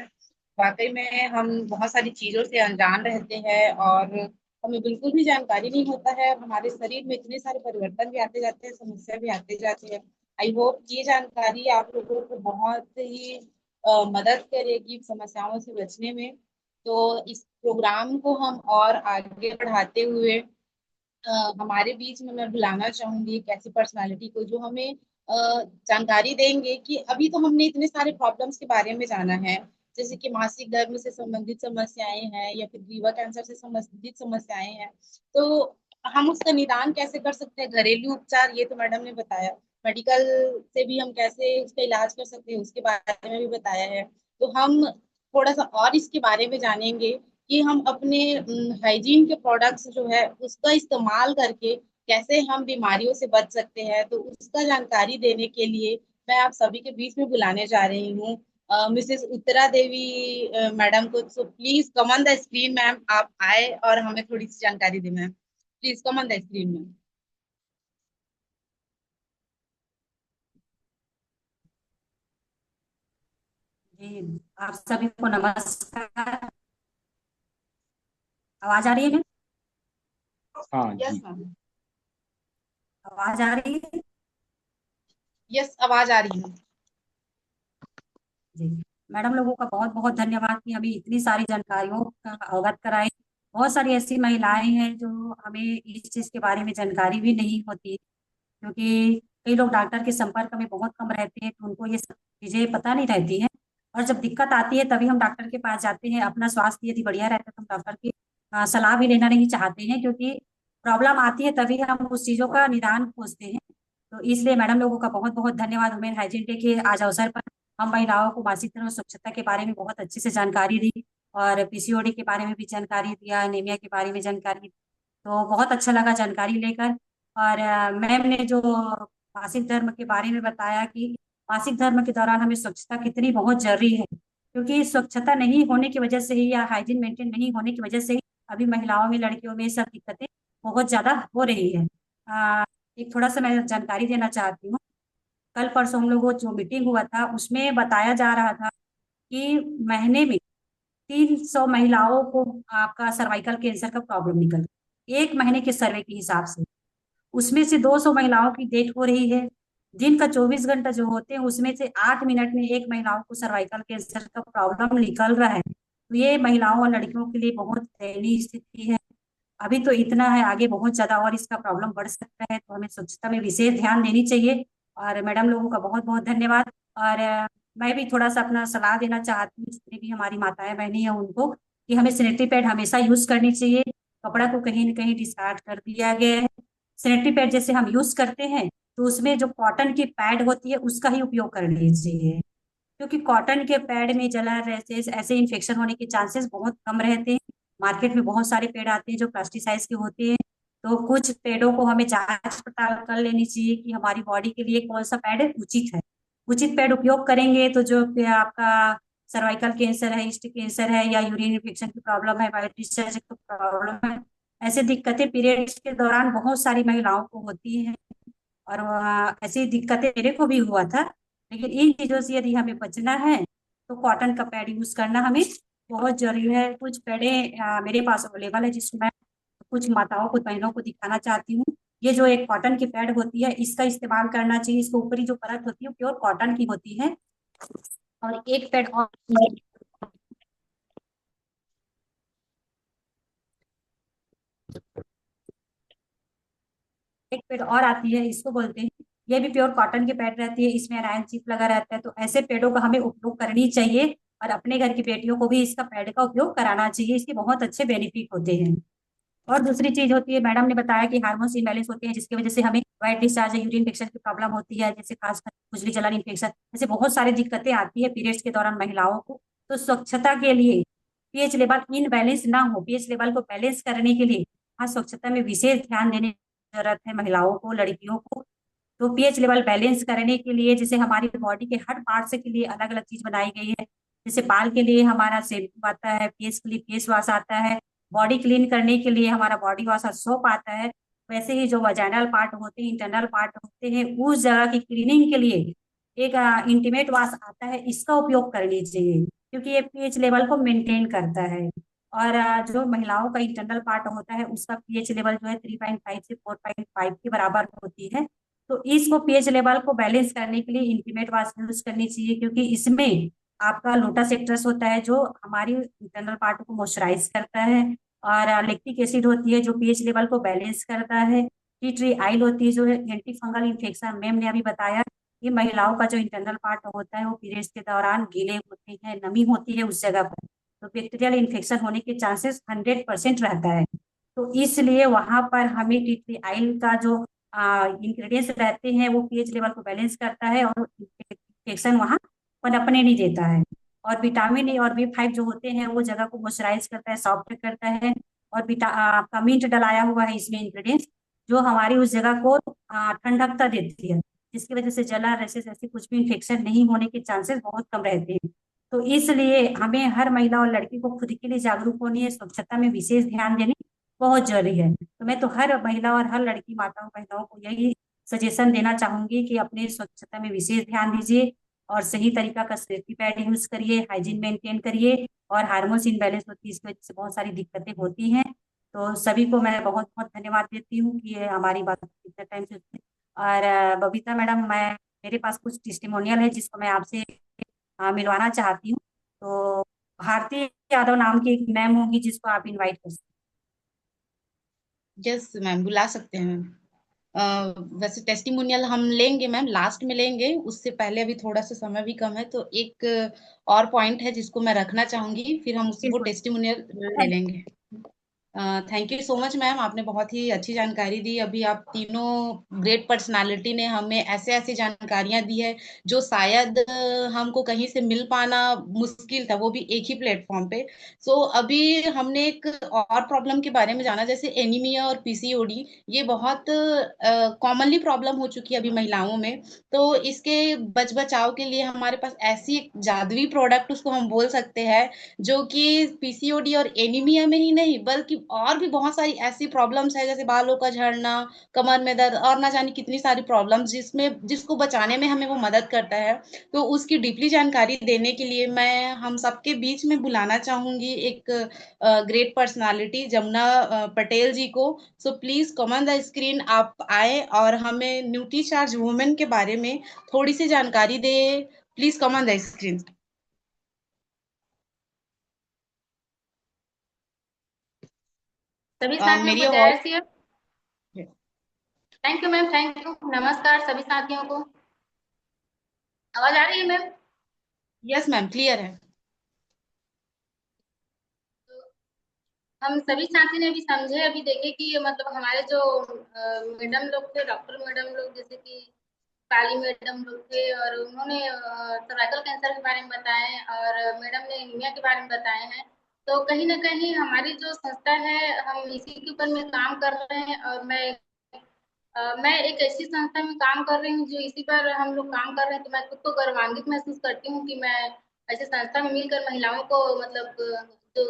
वाकई में हम बहुत सारी चीजों से अनजान रहते हैं और हमें बिल्कुल भी जानकारी नहीं होता है। हमारे शरीर में इतने सारे परिवर्तन भी आते जाते हैं, समस्या भी आते जाती है। आई होप ये जानकारी आप लोगों को बहुत ही मदद करेगी समस्याओं से बचने में। तो इस प्रोग्राम को हम और आगे बढ़ाते हुए हमारे बीच में मैं बुलाना चाहूंगी एक ऐसी पर्सनालिटी को जो हमें जानकारी देंगे कि अभी तो हमने इतने सारे प्रॉब्लम्स के बारे में जाना है, जैसे कि मासिक धर्म से संबंधित समस्याएं हैं या फिर लीवर कैंसर से संबंधित समस्याएं हैं। तो हम उसका निदान कैसे कर सकते हैं, घरेलू उपचार, ये तो मैडम ने बताया। मेडिकल से भी हम कैसे उसका इलाज कर सकते हैं उसके बारे में भी बताया है। तो हम थोड़ा सा और इसके बारे में जानेंगे कि हम अपने हाइजीन के प्रोडक्ट्स जो है उसका इस्तेमाल करके कैसे हम बीमारियों से बच सकते हैं। तो उसका जानकारी देने के लिए मैं आप सभी के बीच में बुलाने जा रही हूँ मिसेस उत्तरा देवी मैडम को। So please come on the screen ma'am, आप आए और हमें थोड़ी सी जानकारी दें ma'am. Please come on the screen ma'am. जी, आप सभी को नमस्कार। आवाज आ रही है? हाँ यस जी। मैम। आवाज आ रही है? यस, आवाज आ रही है। जी, मैडम लोगों का बहुत बहुत धन्यवाद कि हमें इतनी सारी जानकारियों का अवगत कराए। बहुत सारी ऐसी महिलाएं हैं जो हमें इस चीज के बारे में जानकारी भी नहीं होती, क्योंकि कई लोग डॉक्टर के संपर्क में बहुत कम रहते हैं, तो उनको ये सब चीजें पता नहीं रहती हैं। और जब दिक्कत आती है तभी हम डॉक्टर के पास जाते हैं। अपना स्वास्थ्य यदि बढ़िया रहता है तो हम डॉक्टर की सलाह भी लेना नहीं चाहते हैं, क्योंकि प्रॉब्लम आती है तभी हम उस चीजों का निदान खोजते हैं। तो इसलिए मैडम लोगों का बहुत बहुत धन्यवाद। वुमेन हाइजीन डे के आज अवसर पर हम महिलाओं को मासिक धर्म और स्वच्छता के बारे में बहुत अच्छे से जानकारी दी, और पीसीओडी के बारे में भी जानकारी दिया, एनीमिया के बारे में जानकारी दी। तो बहुत अच्छा लगा जानकारी लेकर। और मैम ने जो मासिक धर्म के बारे में बताया कि मासिक धर्म के दौरान हमें स्वच्छता कितनी बहुत जरूरी है, क्योंकि स्वच्छता नहीं होने की वजह से ही या हाइजीन मेंटेन नहीं होने की वजह से ही अभी महिलाओं में, लड़कियों में ये सब दिक्कतें बहुत ज्यादा हो रही है। एक थोड़ा सा मैं जानकारी देना चाहती हूँ। कल परसों हम लोगों को जो मीटिंग हुआ था उसमें बताया जा रहा था कि महीने में 300 महिलाओं को आपका सर्वाइकल कैंसर का प्रॉब्लम निकल, एक महीने के सर्वे के हिसाब से उसमें से 200 महिलाओं की डेथ हो रही है। दिन का 24 घंटा जो होते हैं उसमें से 8 मिनट में एक महिलाओं को सर्वाइकल कैंसर का प्रॉब्लम निकल रहा है। तो ये महिलाओं और लड़कियों के लिए बहुत दयनीय स्थिति है। अभी तो इतना है, आगे बहुत ज्यादा और इसका प्रॉब्लम बढ़ सकता है, तो हमें स्वच्छता में विशेष ध्यान देनी चाहिए। और मैडम लोगों का बहुत बहुत धन्यवाद। और मैं भी थोड़ा सा अपना सलाह देना चाहती हूँ, जितनी भी हमारी माताएं बहनें हैं उनको, कि हमें सैनिटरी पैड हमेशा यूज करनी चाहिए। कपड़ा को कहीं न कहीं डिस्कार्ड कर दिया गया है। सैनिटरी पैड जैसे हम यूज करते हैं तो उसमें जो कॉटन की पैड होती है उसका ही उपयोग करनी चाहिए, क्योंकि कॉटन के पैड में जलन, रैसेस, ऐसे इन्फेक्शन होने के चांसेस बहुत कम रहते हैं। मार्केट में बहुत सारे पेड़ आते हैं जो प्लास्टिसाइज के होते हैं, तो कुछ पेड़ों को हमें जांच पड़ताल कर लेनी चाहिए कि हमारी बॉडी के लिए कौन सा पैड उचित है। उचित पैड उपयोग करेंगे तो जो आपका सर्वाइकल कैंसर है, ईस्ट कैंसर है, या यूरिन इन्फेक्शन की प्रॉब्लम है, वाइट डिस्चार्ज की प्रॉब्लम है, ऐसे दिक्कतें पीरियड्स के दौरान बहुत सारी महिलाओं को होती हैं। और ऐसी दिक्कतें मेरे को भी हुआ था। लेकिन इन चीजों से यदि हमें बचना है तो कॉटन का पैड यूज करना हमें बहुत जरूरी है। कुछ पैडे मेरे पास अवेलेबल है, जिसको मैं कुछ माताओं को, बहनों को दिखाना चाहती हूँ। ये जो एक कॉटन की पैड होती है इसका इस्तेमाल करना चाहिए। इसके ऊपरी जो परत होती है प्योर कॉटन की होती है। और एक पैड और, एक पेड़ और आती है, इसको बोलते हैं, ये भी प्योर कॉटन के पैड रहती है, इसमें अरायन चिप लगा रहता है। तो ऐसे पेड़ों का हमें उपयोग करनी चाहिए, और अपने घर की बेटियों को भी इसका पैड का उपयोग कराना चाहिए। इसके बहुत अच्छे बेनिफिट होते हैं। और दूसरी चीज होती है, मैडम ने बताया कि हार्मोन्स इम्बैलेंस होते हैं, जिसकी वजह से हमें वाइट डिस्चार्ज, यूरिन इन्फेक्शन की प्रॉब्लम होती है, जैसे खासकर खुजली, जलन, इन्फेक्शन, ऐसे बहुत सारी दिक्कतें आती है पीरियड्स के दौरान महिलाओं को। तो स्वच्छता के लिए पीएच लेवल इनबैलेंस ना हो, पीएच लेवल को बैलेंस करने के लिए हाँ, स्वच्छता में विशेष ध्यान देने की जरूरत है महिलाओं को, लड़कियों को। तो पीएच लेवल बैलेंस करने के लिए जैसे हमारी बॉडी के हर पार्ट के लिए अलग अलग चीज बनाई गई है। जैसे बाल के लिए हमारा शैम्पू आता है, फेस के लिए फेस वॉश आता है, बॉडी क्लीन करने के लिए हमारा बॉडी वॉश और सोप आता है। वैसे ही जो वजाइनल पार्ट होते हैं, इंटरनल पार्ट होते हैं, उस जगह की क्लीनिंग के लिए एक इंटीमेट वॉश आता है, इसका उपयोग करनी चाहिए, क्योंकि ये पीएच लेवल को मेंटेन करता है। और जो महिलाओं का इंटरनल पार्ट होता है उसका पीएच लेवल जो है 3.5 से 4.5 के बराबर होती है। तो इसको पीएच लेवल को बैलेंस करने के लिए इंटीमेट वॉश यूज करनी चाहिए, क्योंकि इसमें आपका लोटस एक्ट्रेस होता है जो हमारी इंटरनल पार्ट को मॉइस्चराइज करता है, और लैक्टिक एसिड होती है जो पीएच लेवल को बैलेंस करता है। टी ट्री आइल होती है जो है एंटी फंगल इन्फेक्शन, मैम ने अभी बताया कि महिलाओं का जो इंटरनल पार्ट होता है वो पीरियड्स के दौरान गीले होते हैं, नमी होती है उस जगह पर, तो बैक्टीरियल इन्फेक्शन होने के चांसेस 100% रहता है। तो इसलिए वहां पर हमें टी ट्री आइल का जो इंग्रेडिएंट्स रहते हैं वो पीएच लेवल को बैलेंस करता है और इन्फेक्शन वहाँ पनपने नहीं देता है। और विटामिन ए और बी 5 जो होते हैं वो जगह को मॉइस्चराइज करता है, सॉफ्ट करता है। और आपका मिंट डलाया हुआ है इसमें इंग्रेडिएंट्स, जो हमारी उस जगह को ठंडकता देती है, जिसकी वजह से जलन, रेशेस ऐसी कुछ भी इन्फेक्शन नहीं होने के चांसेस बहुत कम रहते हैं। तो इसलिए हमें हर महिला और लड़की को खुद के लिए जागरूक होनी है, स्वच्छता में विशेष ध्यान देने बहुत जरूरी है। तो मैं तो हर महिला और हर लड़की माताओं बहनों को यही सजेशन देना चाहूंगी कि अपने स्वच्छता में विशेष ध्यान दीजिए और सही तरीका का सेफ्टी पैड यूज करिए, हाइजीन मेंटेन करिए। और हार्मोन्स इनबैलेंस होती है, इसकी वजह से बहुत सारी दिक्कतें होती हैं। तो सभी को मैं बहुत बहुत धन्यवाद देती हूँ कि ये हमारी बात इतने टाइम से और बबीता मैडम, मैं मेरे पास कुछ टेस्टिमोनियल है जिसको मैं आपसे मिलवाना चाहती हूँ। तो भारती यादव नाम की एक मैम होंगी जिसको आप इनवाइट कर सकते यस मैम, बुला सकते हैं मैम। वैसे टेस्टिमोनियल हम लेंगे मैम, लास्ट में लेंगे, उससे पहले अभी थोड़ा सा समय भी कम है, तो एक और पॉइंट है जिसको मैं रखना चाहूंगी, फिर हम वो हैं। टेस्टिमोनियल ले लेंगे। Thank you so much ma'am, आपने बहुत ही अच्छी जानकारी दी। अभी आप तीनों ग्रेट पर्सनालिटी ने हमें ऐसे ऐसी जानकारियां दी है जो शायद हमको कहीं से मिल पाना मुश्किल था, वो भी एक ही प्लेटफॉर्म पे। सो अभी हमने एक और प्रॉब्लम के बारे में जाना, जैसे एनीमिया और पीसीओडी, ये बहुत कॉमनली प्रॉब्लम हो चुकी है अभी महिलाओं में। तो इसके बच बचाव के लिए हमारे पास ऐसी एक जादुई प्रोडक्ट, उसको हम बोल सकते हैं, जो कि पीसीओडी और एनीमिया में ही नहीं बल्कि और भी बहुत सारी ऐसी प्रॉब्लम्स है, जैसे बालों का झड़ना, कमर में दर्द और ना जाने कितनी सारी प्रॉब्लम्स, जिसको बचाने में हमें वो मदद करता है। तो उसकी डीपली जानकारी देने के लिए मैं हम सबके बीच में बुलाना चाहूंगी एक ग्रेट पर्सनालिटी, जमुना पटेल जी को। So please come on the screen, आप आए और हमें न्यूट्री चार्ज वुमेन के बारे में थोड़ी सी जानकारी दे। Please come on the screen. सभी साथियों मेरी को आवाज? जय श्री। Thank you ma'am, thank you. नमस्कार सभी साथियों को। आवाज आ रही है मैम? यस मैम, क्लियर है। तो हम सभी साथी ने अभी समझे, अभी देखे कि मतलब हमारे जो मैडम लोग थे, डॉक्टर मैडम लोग, जैसे कि काली मैडम लोग थे, और उन्होंने सर्वाइकल कैंसर के बारे में बताए और मैडम ने एनीमिया के बारे में बताए हैं। तो कहीं ना कहीं हमारी जो संस्था है, हम इसी के ऊपर में काम कर रहे हैं। और मैं एक ऐसी संस्था में काम कर रही हूँ जो इसी पर हम लोग काम कर रहे हैं। तो मैं खुद को गर्वान्वित महसूस करती हूँ कि मैं ऐसी संस्था में मिलकर महिलाओं को मतलब जो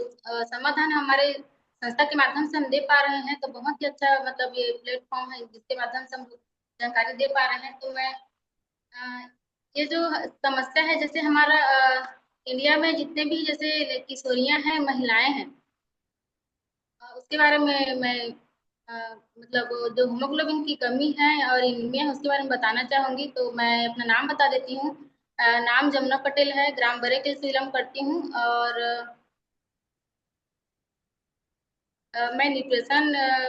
समाधान हमारे संस्था के माध्यम से हम दे पा रहे हैं, तो बहुत ही अच्छा मतलब ये प्लेटफॉर्म है जिसके माध्यम से हम लोग जानकारी दे पा रहे हैं। तो मैं ये जो समस्या है, जैसे हमारा इंडिया में जितने भी जैसे किशोरियां हैं, महिलाएं हैं, उसके बारे में मैं मतलब जो हीमोग्लोबिन की कमी है और एनीमिया है उसके बारे में बताना चाहूंगी। तो मैं अपना नाम बता देती हूँ। नाम जमुना पटेल है, ग्राम बरेके से बिलोंग करती हूँ। और मैं न्यूट्रिशन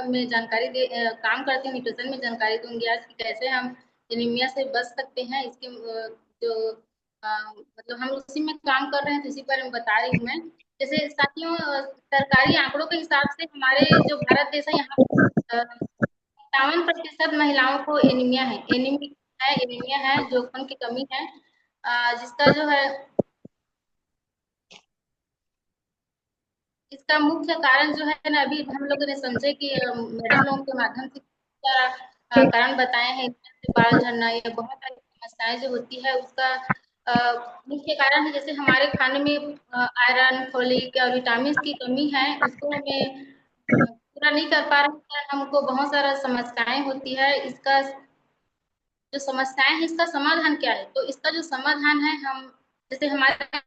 में काम करती हूँ। न्यूट्रिशन में जानकारी दूंगी आज कि कैसे हम एनीमिया से बच सकते हैं। इसके जो मतलब हम उसी में काम कर रहे हैं, तो इसी पर मैं बता रही हूँ मैं। जैसे साथियों, सरकारी आंकड़ों के हिसाब से हमारे जो भारत देश है, यहाँ 57% महिलाओं को एनीमिया है, जो खून की कमी है, जिसका जो है इसका मुख्य कारण जो है ना, अभी हम लोगों ने समझे कि मैडम लोगों के माध्यम से क्या कारण बताए हैं। जैसे बाल झड़ना, ये बहुत सारी समस्याएं जो होती है उसका मुख्य कारण है। जैसे हमारे खाने में आयरन, फोलिक और विटामिन की कमी है, उसको हमें पूरा नहीं कर पा रहे हैं। हमको बहुत सारा समस्याएं होती है। इसका जो समस्याएं है, इसका समाधान क्या है? तो इसका जो समाधान है, हम जैसे हमारे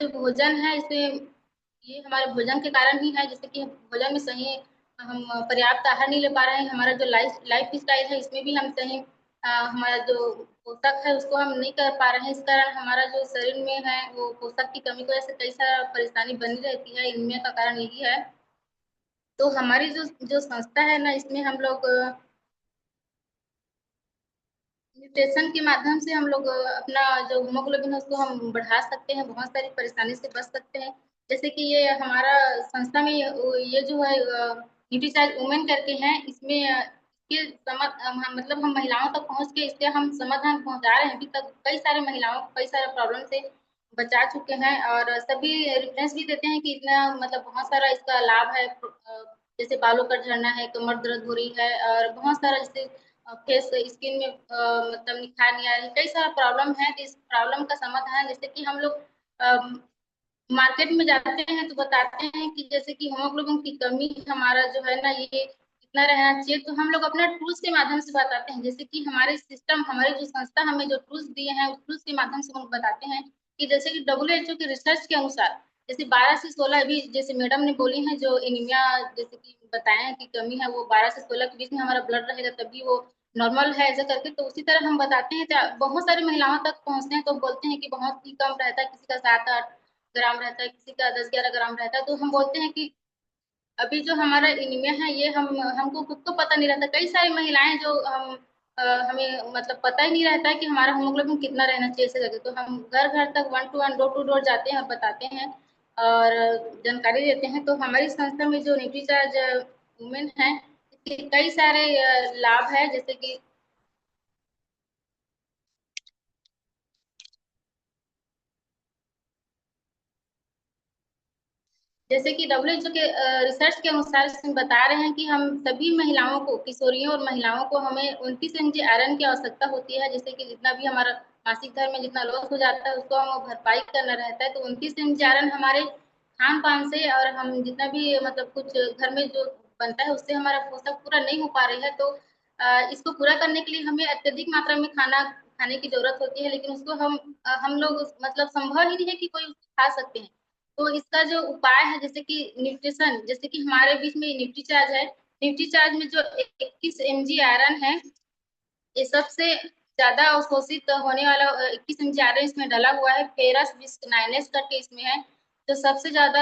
जो भोजन है, इसे ये हमारे भोजन के कारण ही है। जैसे कि भोजन में सही हम पर्याप्त आहार नहीं ले पा रहे हैं। हमारा जो लाइफ स्टाइल है, इसमें भी हम सही हमारा जो पोषक है उसको हम नहीं कर पा रहे हैं। इस कारण हमारा जो शरीर में है वो पोषक की कमी की वजह से कई सारा परेशानी बनी रहती है। इनमें का कारण यही है। तो हमारी जो जो संस्था है ना, इसमें हम लोग न्यूट्रिशन के माध्यम से हम लोग अपना जो हीमोग्लोबिन है उसको हम बढ़ा सकते हैं, बहुत सारी परेशानी से बच सकते हैं। जैसे कि ये हमारा संस्था में ये जो है न्यूट्रीचार्ज वुमेन करके हैं, इसमें इसके मतलब हम महिलाओं तक पहुंच के इसके हम समाधान पहुंचा रहे हैं। अभी तक कई सारे महिलाओं को कई सारे प्रॉब्लम से बचा चुके हैं और सभी रेफरेंस भी देते हैं कि इतना मतलब बहुत सारा इसका लाभ है। जैसे बालों का झड़ना है, कमर दर्द हो रही है और बहुत सारा जैसे फेस स्किन में मतलब निखार नहीं आ रही, कई सारा प्रॉब्लम है। तो इस प्रॉब्लम का समाधान जैसे कि हम लोग मार्केट में जाते हैं तो बताते हैं कि जैसे कि हीमोग्लोबिन की कमी हमारा जो है ना ये इतना रहना चाहिए, तो हम लोग अपना टूल्स के माध्यम से बताते हैं। जैसे कि हमारे सिस्टम हमारी जो संस्था हमें जो टूल्स दिए हैं उस टूल्स के माध्यम से हम बताते हैं कि जैसे कि WHO के रिसर्च के अनुसार जैसे 12 से 16 अभी जैसे मैडम ने बोली है जो एनीमिया जैसे कि बताया है कि कमी है, वो 12 से 16 के बीच में हमारा ब्लड रहेगा तभी वो नॉर्मल है ऐसा करके। तो उसी तरह हम बताते हैं, तो बहुत सारी महिलाओं तक पहुंचते हैं तो बोलते हैं कि बहुत ही कम रहता है, किसी का 7-8 ग्राम रहता है, किसी का 10-11 ग्राम रहता है। तो हम बोलते हैं कि अभी जो हमारा एनीमिया है ये हमको खुद को पता नहीं रहता। कई सारी महिलाएं जो हमें मतलब पता ही नहीं रहता है कि हमारा हीमोग्लोबिन कितना रहना चाहिए ऐसे करके। तो हम घर घर तक 1 to 1 डोर-टू-डोर जाते हैं और बताते हैं और जानकारी देते हैं। तो हमारी संस्था में जो न्यूट्रीचार्ज वुमेन है इसके कई सारे लाभ है। जैसे कि WHO के रिसर्च के अनुसार इसमें बता रहे हैं कि हम सभी महिलाओं को, किशोरियों और महिलाओं को हमें 29 mg आयरन की आवश्यकता होती है। जैसे कि जितना भी हमारा मासिक धर्म में जितना लॉस हो जाता है उसको हम भरपाई करना रहता है। तो 29 mg आयरन हमारे खान पान से और हम जितना भी मतलब कुछ घर में जो बनता है उससे हमारा पोषक पूरा नहीं हो पा रही है। तो इसको पूरा करने के लिए हमें अत्यधिक मात्रा में खाना खाने की जरूरत होती है, लेकिन उसको हम लोग मतलब संभव ही नहीं है कि कोई खा सकते हैं। तो इसका जो उपाय है जैसे कि न्यूट्रिशन, जैसे कि हमारे बीच में न्यूट्रीचार्ज है, न्यूट्रीचार्ज में जो 21 mg आयरन है ये सबसे ज्यादा अवशोषित होने वाला 21 mg आयरन इसमें डाला हुआ है। फेरस बिस्नाइनेस करके इसमें है जो सबसे ज्यादा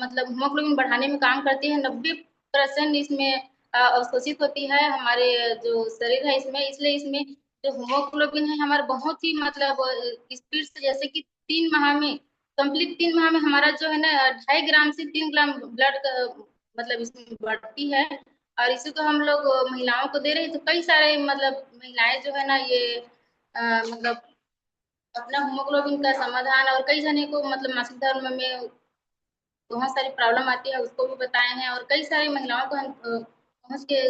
मतलब हीमोग्लोबिन बढ़ाने में काम करती है। 90% इसमें अवशोषित होती है हमारे जो शरीर है इसमें। इसलिए इसमें जो हीमोग्लोबिन है हमारा बहुत ही मतलब स्पीड से, जैसे कि 3 माह में कंप्लीट 3 माह में हमारा जो है ना 2.5 ग्राम से 3 ग्राम ब्लड मतलब इसमें बढ़ती है। और इसी को हम लोग महिलाओं को दे रहे हैं। तो कई सारे मतलब महिलाएं जो है ना ये मतलब अपना हीमोग्लोबिन का समाधान, और कई जने को मतलब मासिक धर्म में बहुत सारी प्रॉब्लम आती है उसको भी बताए हैं और कई सारी महिलाओं को हम पहुंच के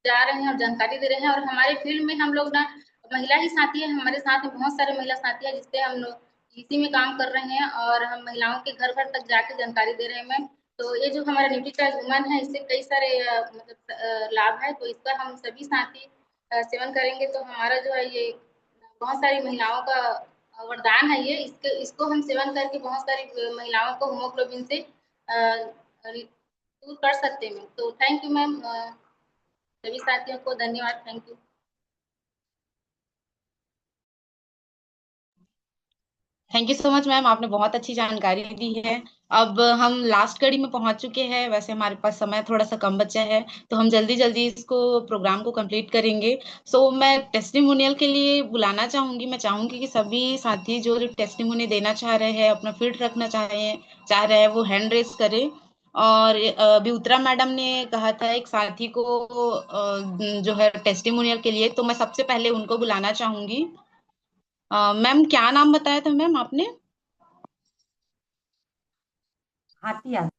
जा रहे हैं और जानकारी दे रहे हैं। और हमारे फील्ड में हम लोग ना महिला ही साथी है, हमारे साथ में बहुत सारे महिला साथी है जिससे हम लोग इसी में काम कर रहे हैं और हम महिलाओं के घर घर तक जाके जानकारी दे रहे हैं मैम। तो ये जो हमारा न्यूट्रीचार्ज वुमन है इससे कई सारे मतलब लाभ है। तो इसका हम सभी साथी सेवन करेंगे तो हमारा जो है ये बहुत सारी महिलाओं का वरदान है ये। इसको हम सेवन करके बहुत सारी महिलाओं को हीमोग्लोबिन से दूर कर सकते हैं। तो थैंक यू मैम, सभी साथियों को धन्यवाद, thank you. Thank you so much ma'am, आपने बहुत अच्छी जानकारी दी है। अब हम लास्ट कड़ी में पहुंच चुके हैं, वैसे हमारे पास समय थोड़ा सा कम बचा है तो हम जल्दी जल्दी इसको प्रोग्राम को कंप्लीट करेंगे। मैं टेस्टिमोनियल के लिए बुलाना चाहूंगी। मैं चाहूंगी कि सभी साथी जो टेस्टिमोनी देना चाह रहे हैं, अपना फील्ड रखना चाह रहे हैं वो हैंड रेस करें। और अभी उत्तरा मैडम ने कहा था एक साथी को जो है टेस्टिमोनियल के लिए, तो मैं सबसे पहले उनको बुलाना चाहूंगी। मैम क्या नाम बताया था मैम आपने? भारती यादव।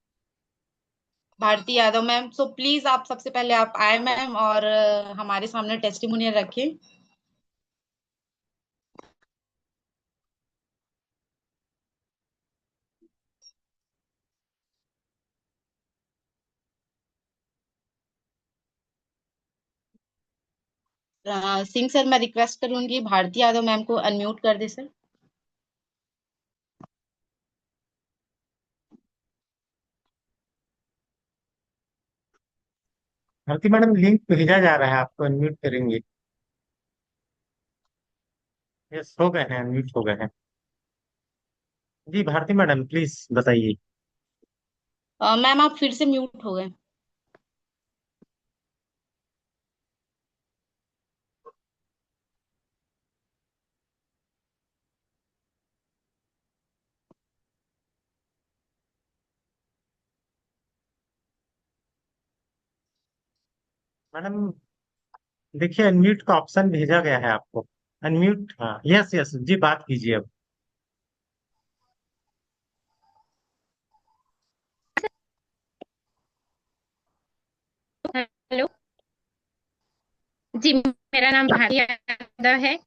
भारती यादव मैम। प्लीज आप सबसे पहले आप आए मैम और हमारे सामने टेस्टिमोनियल रखें। सिंह सर, मैं रिक्वेस्ट करूंगी भारती यादव मैम को अनम्यूट कर दे सर। भारती मैडम लिंक भेजा जा रहा है, आपको अनम्यूट करेंगे। यस, हो गए हैं, अनम्यूट हो गए हैं। जी भारती मैडम प्लीज बताइए। मैम आप फिर से म्यूट हो गए। मैडम देखिए अनम्यूट का ऑप्शन भेजा गया है आपको। अनम्यूट, हाँ, यस यस जी, बात कीजिए अब। हेलो जी, मेरा नाम भारी यादव है।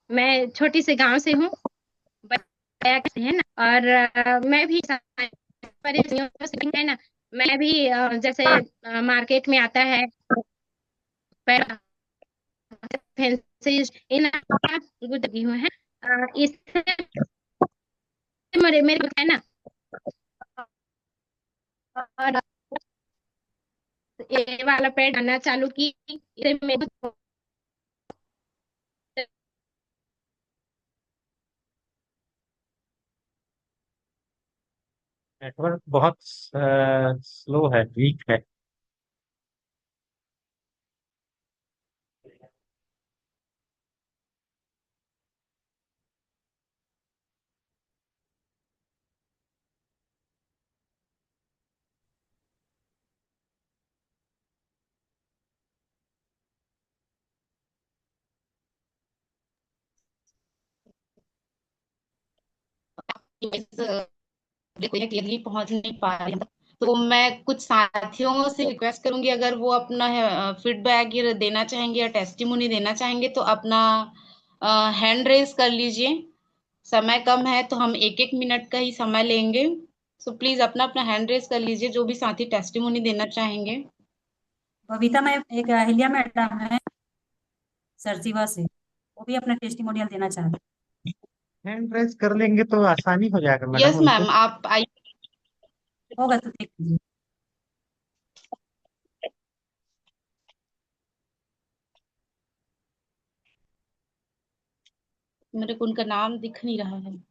मैं छोटी से गांव से हूँ, बताया कैसे है ना। और मैं भी है ना, मैं भी जैसे मार्केट में आता है फैंसी इन गुजरी हूँ है। इससे मेरे मेरे है ना। और ये वाला पेड़ आना चालू की, इसे मेरे नेटवर्क बहुत स्लो है, वीक है। क्लियरली पहुंच नहीं पा रही हूँ। तो मैं कुछ साथियों से रिक्वेस्ट करूंगी, अगर वो अपना फीडबैक ये देना चाहेंगे या टेस्टिमोनी देना चाहेंगे तो अपना हैंड रेज कर लीजिए। समय कम है तो हम एक एक मिनट का ही समय लेंगे। सो प्लीज अपना अपना हैंड रेज कर लीजिए जो भी साथी टेस्टिमोनी देना चाहेंगे। बबीता मैम, एक अहिल्या मैडम है सरसीवा से, वो भी अपना टेस्टिमोनियल देना चाहते हैंड रेज कर लेंगे तो आसानी हो जाएगा मैडम यस उनको। मैम, आप आइए। हैं। होगा तो देख लीजिए। मेरे को उनका नाम दिख नहीं रहा है।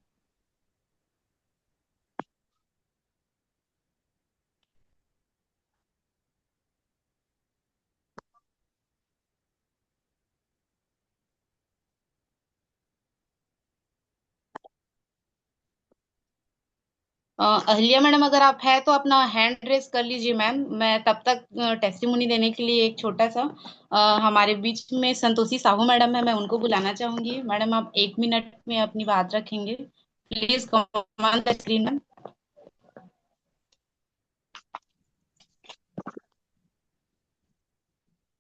अहिल्या मैडम, अगर आप है तो अपना हैंड रेस कर लीजिए मैम। मैं तब तक टेस्टिमोनी देने के लिए एक छोटा सा हमारे बीच में संतोषी साहू मैडम है, मैं उनको बुलाना चाहूंगी। मैडम, आप एक मिनट में अपनी बात रखेंगे, please command the screen ma'am.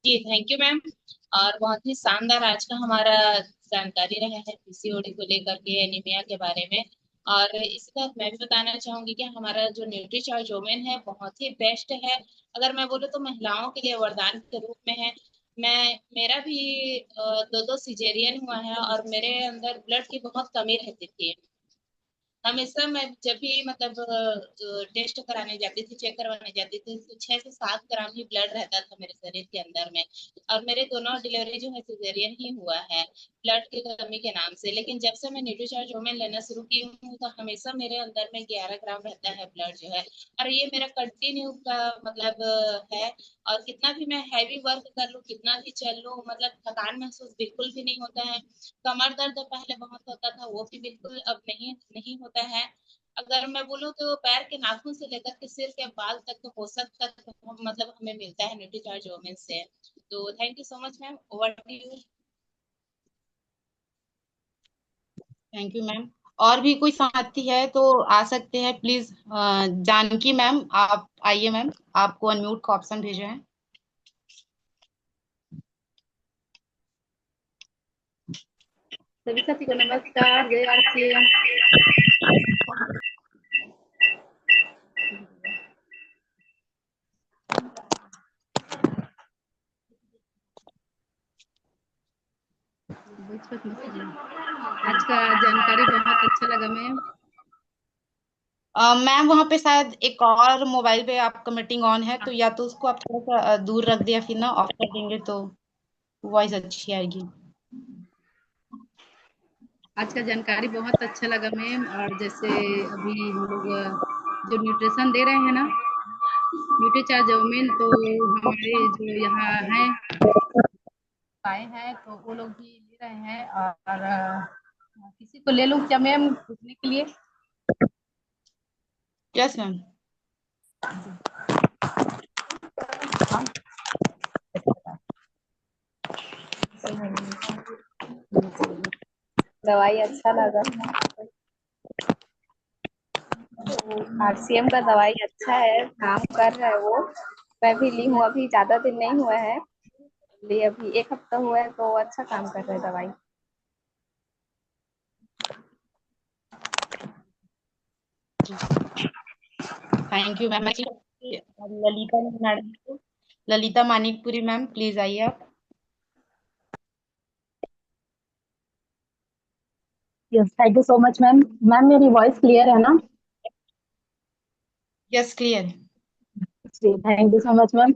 जी थैंक यू मैम। और बहुत ही शानदार आज का हमारा जानकारी रहा है पीसीओडी को लेकर के, एनीमिया के बारे में। और इसके साथ मैं भी बताना चाहूंगी कि हमारा जो न्यूट्रीचार्ज वोमेन है बहुत ही बेस्ट है। अगर मैं बोलूँ तो महिलाओं के लिए वरदान के रूप में है। मेरा भी दो दो सिजेरियन हुआ है और मेरे अंदर ब्लड की बहुत कमी रहती थी। हमेशा मैं जब भी मतलब टेस्ट कराने जाती थी, चेक करवाने जाती थी, तो 6 से 7 ग्राम ही ब्लड रहता था मेरे शरीर के अंदर में। और मेरे दोनों डिलीवरी जो है सिजेरियन ही हुआ है ब्लड की कमी के नाम से। लेकिन जब से मैं न्यूट्रीचार्ज वोमेन लेना शुरू की हूँ तो हमेशा मेरे अंदर में 11 ग्राम रहता है ब्लड जो है। और ये मेरा कंटिन्यू का मतलब है। और कितना भी मैं हैवी वर्क कर लूँ, कितना भी चल लूँ, मतलब थकान महसूस बिल्कुल भी नहीं होता है। कमर दर्द पहले बहुत होता था, वो भी बिल्कुल अब नहीं नहीं होता है। अगर मैं बोलूँ तो पैर के नाखून से लेकर के सिर के बाल तक तो पोषक तक मतलब हमें मिलता है न्यूट्रीचार्ज वोमेन से। तो thank you so much ma'am, over to you. Thank you ma'am. और भी कोई साथी है तो आ सकते हैं प्लीज। जानकी मैम, आप आइए मैम, आपको अनम्यूट का ऑप्शन भेजा है। सभी साथी को नमस्कार, जय आरती। आज का जानकारी बहुत अच्छा लगा मैम। मैम, वहाँ पे शायद एक और मोबाइल पे आपका मीटिंग ऑन है, तो या तो उसको आप थोड़ा सा दूर रख दिया फिर ना ऑफ कर देंगे तो वॉइस अच्छी आएगी। आज का जानकारी बहुत अच्छा लगा मैम। और जैसे अभी हम लोग जो न्यूट्रिशन दे रहे हैं ना, न्यूट्रीचार्ज वोमेन, तो हमारे जो यहाँ हैं आए हैं तो वो लोग भी ले रहे हैं। और किसी को ले लूं क्या मैम पूछने के लिए? Yes ma'am. दवाई अच्छा लगा। आरसीएम का दवाई अच्छा है, काम कर रहा है वो। मैं भी ली हूँ, अभी ज्यादा दिन नहीं हुआ है, लिए अभी 1 हफ्ता हुआ है, तो अच्छा काम कर रहा है दवाई। Thank you ma'am. Lalita madam, Lalita Manikpuri ma'am, please आइए आप। Yes, thank you so much ma'am. Ma'am मेरी वॉइस क्लियर है ना? Yes, clear. जी, thank you so much ma'am.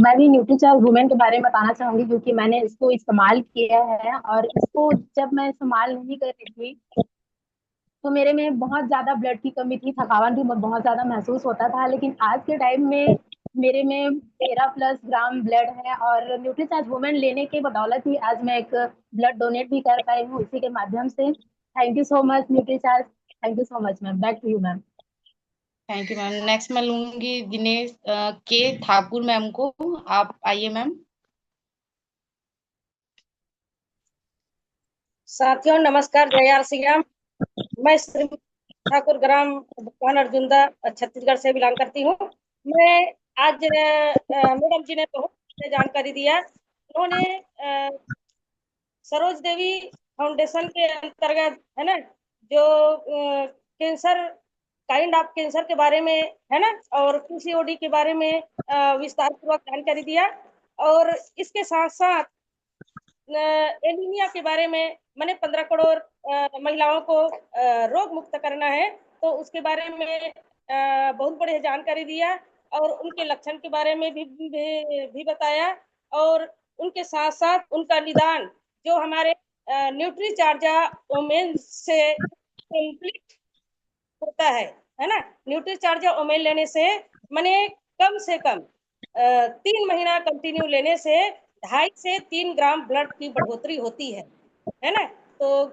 मैं भी न्यूट्रीचार्ज वुमेन के बारे में बताना चाहूंगी, क्योंकि मैंने इसको इस्तेमाल किया है, और इसको जब मैं इस्तेमाल नहीं कर रही थी तो मेरे में बहुत ज्यादा ब्लड की कमी थी, थकावट भी बहुत ज्यादा महसूस होता था। लेकिन आज के टाइम में मेरे में 13+ ग्राम ब्लड है, और न्यूट्रीचार्ज वुमेन लेने के बदौलत ही आज मैं एक ब्लड डोनेट भी कर पाई हूँ इसी के माध्यम से। Thank you so much Nutricharge. Thank you so much ma'am. Back to you ma'am. Thank you ma'am. Next मैं लूंगी दिनेश के ठाकुर मैम को। आप आइए मैम। साथियों नमस्कार, जय आर श्री राम। मैं श्री ठाकुर, ग्राम भगवान अर्जुनदा, छत्तीसगढ़ से बिलोंग करती हूँ। मैं आज मैडम जी ने बहुत जानकारी दिया। उन्होंने सरोज देवी फाउंडेशन के अंतर्गत, है ना, जो कैंसर, काइंड ऑफ कैंसर के बारे में, है ना, और पीसीओडी के बारे में विस्तार पूर्वक जानकारी दिया। और इसके साथ साथ एनीमिया के बारे में, मैंने 15 करोड़ महिलाओं को रोग मुक्त करना है, तो उसके बारे में बहुत बढ़िया जानकारी दिया। और उनके लक्षण के बारे में भी बताया। और उनके साथ साथ उनका निदान जो हमारे न्यूट्री चार्जा ओमेन से कंप्लीट होता है ना। न्यूट्री चार्जा ओमेन लेने से मैंने कम से कम 3 महीना कंटिन्यू लेने से 2.5 से 3 ग्राम ब्लड की बढ़ोतरी होती है ना। तो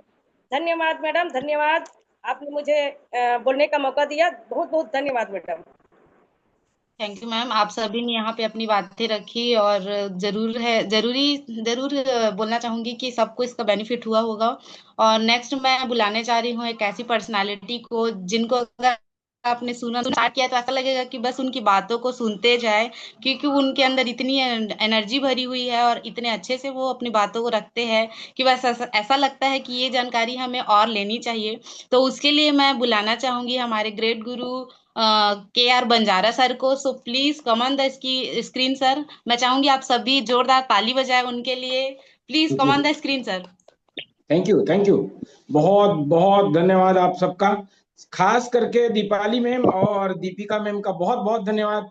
धन्यवाद मैडम, धन्यवाद। आपने मुझे बोलने का मौका दिया, बहुत बहुत धन्यवाद मैडम। Thank you ma'am. आप सभी ने यहाँ पे अपनी बातें रखी, और जरूर बोलना चाहूंगी कि सबको इसका बेनिफिट हुआ होगा। और नेक्स्ट मैं बुलाने जा रही हूँ एक ऐसी पर्सनालिटी को जिनको अगर आपने सुना स्टार्ट किया तो ऐसा लगेगा कि बस उनकी बातों को सुनते जाए, क्योंकि उनके अंदर इतनी एनर्जी भरी हुई है और इतने अच्छे से वो अपनी बातों को रखते हैं कि बस ऐसा लगता है कि ये जानकारी हमें और लेनी चाहिए। तो उसके लिए मैं बुलाना चाहूंगी हमारे ग्रेट गुरु KR बंजारा सर को। So please come on the screen sir. मैं चाहूंगी आप सभी जोरदार ताली बजाएं उनके लिए। Please come on the screen sir. Thank you, thank you. बहुत बहुत धन्यवाद आप सबका, खास करके दीपाली मैम और दीपिका मैम का बहुत बहुत धन्यवाद।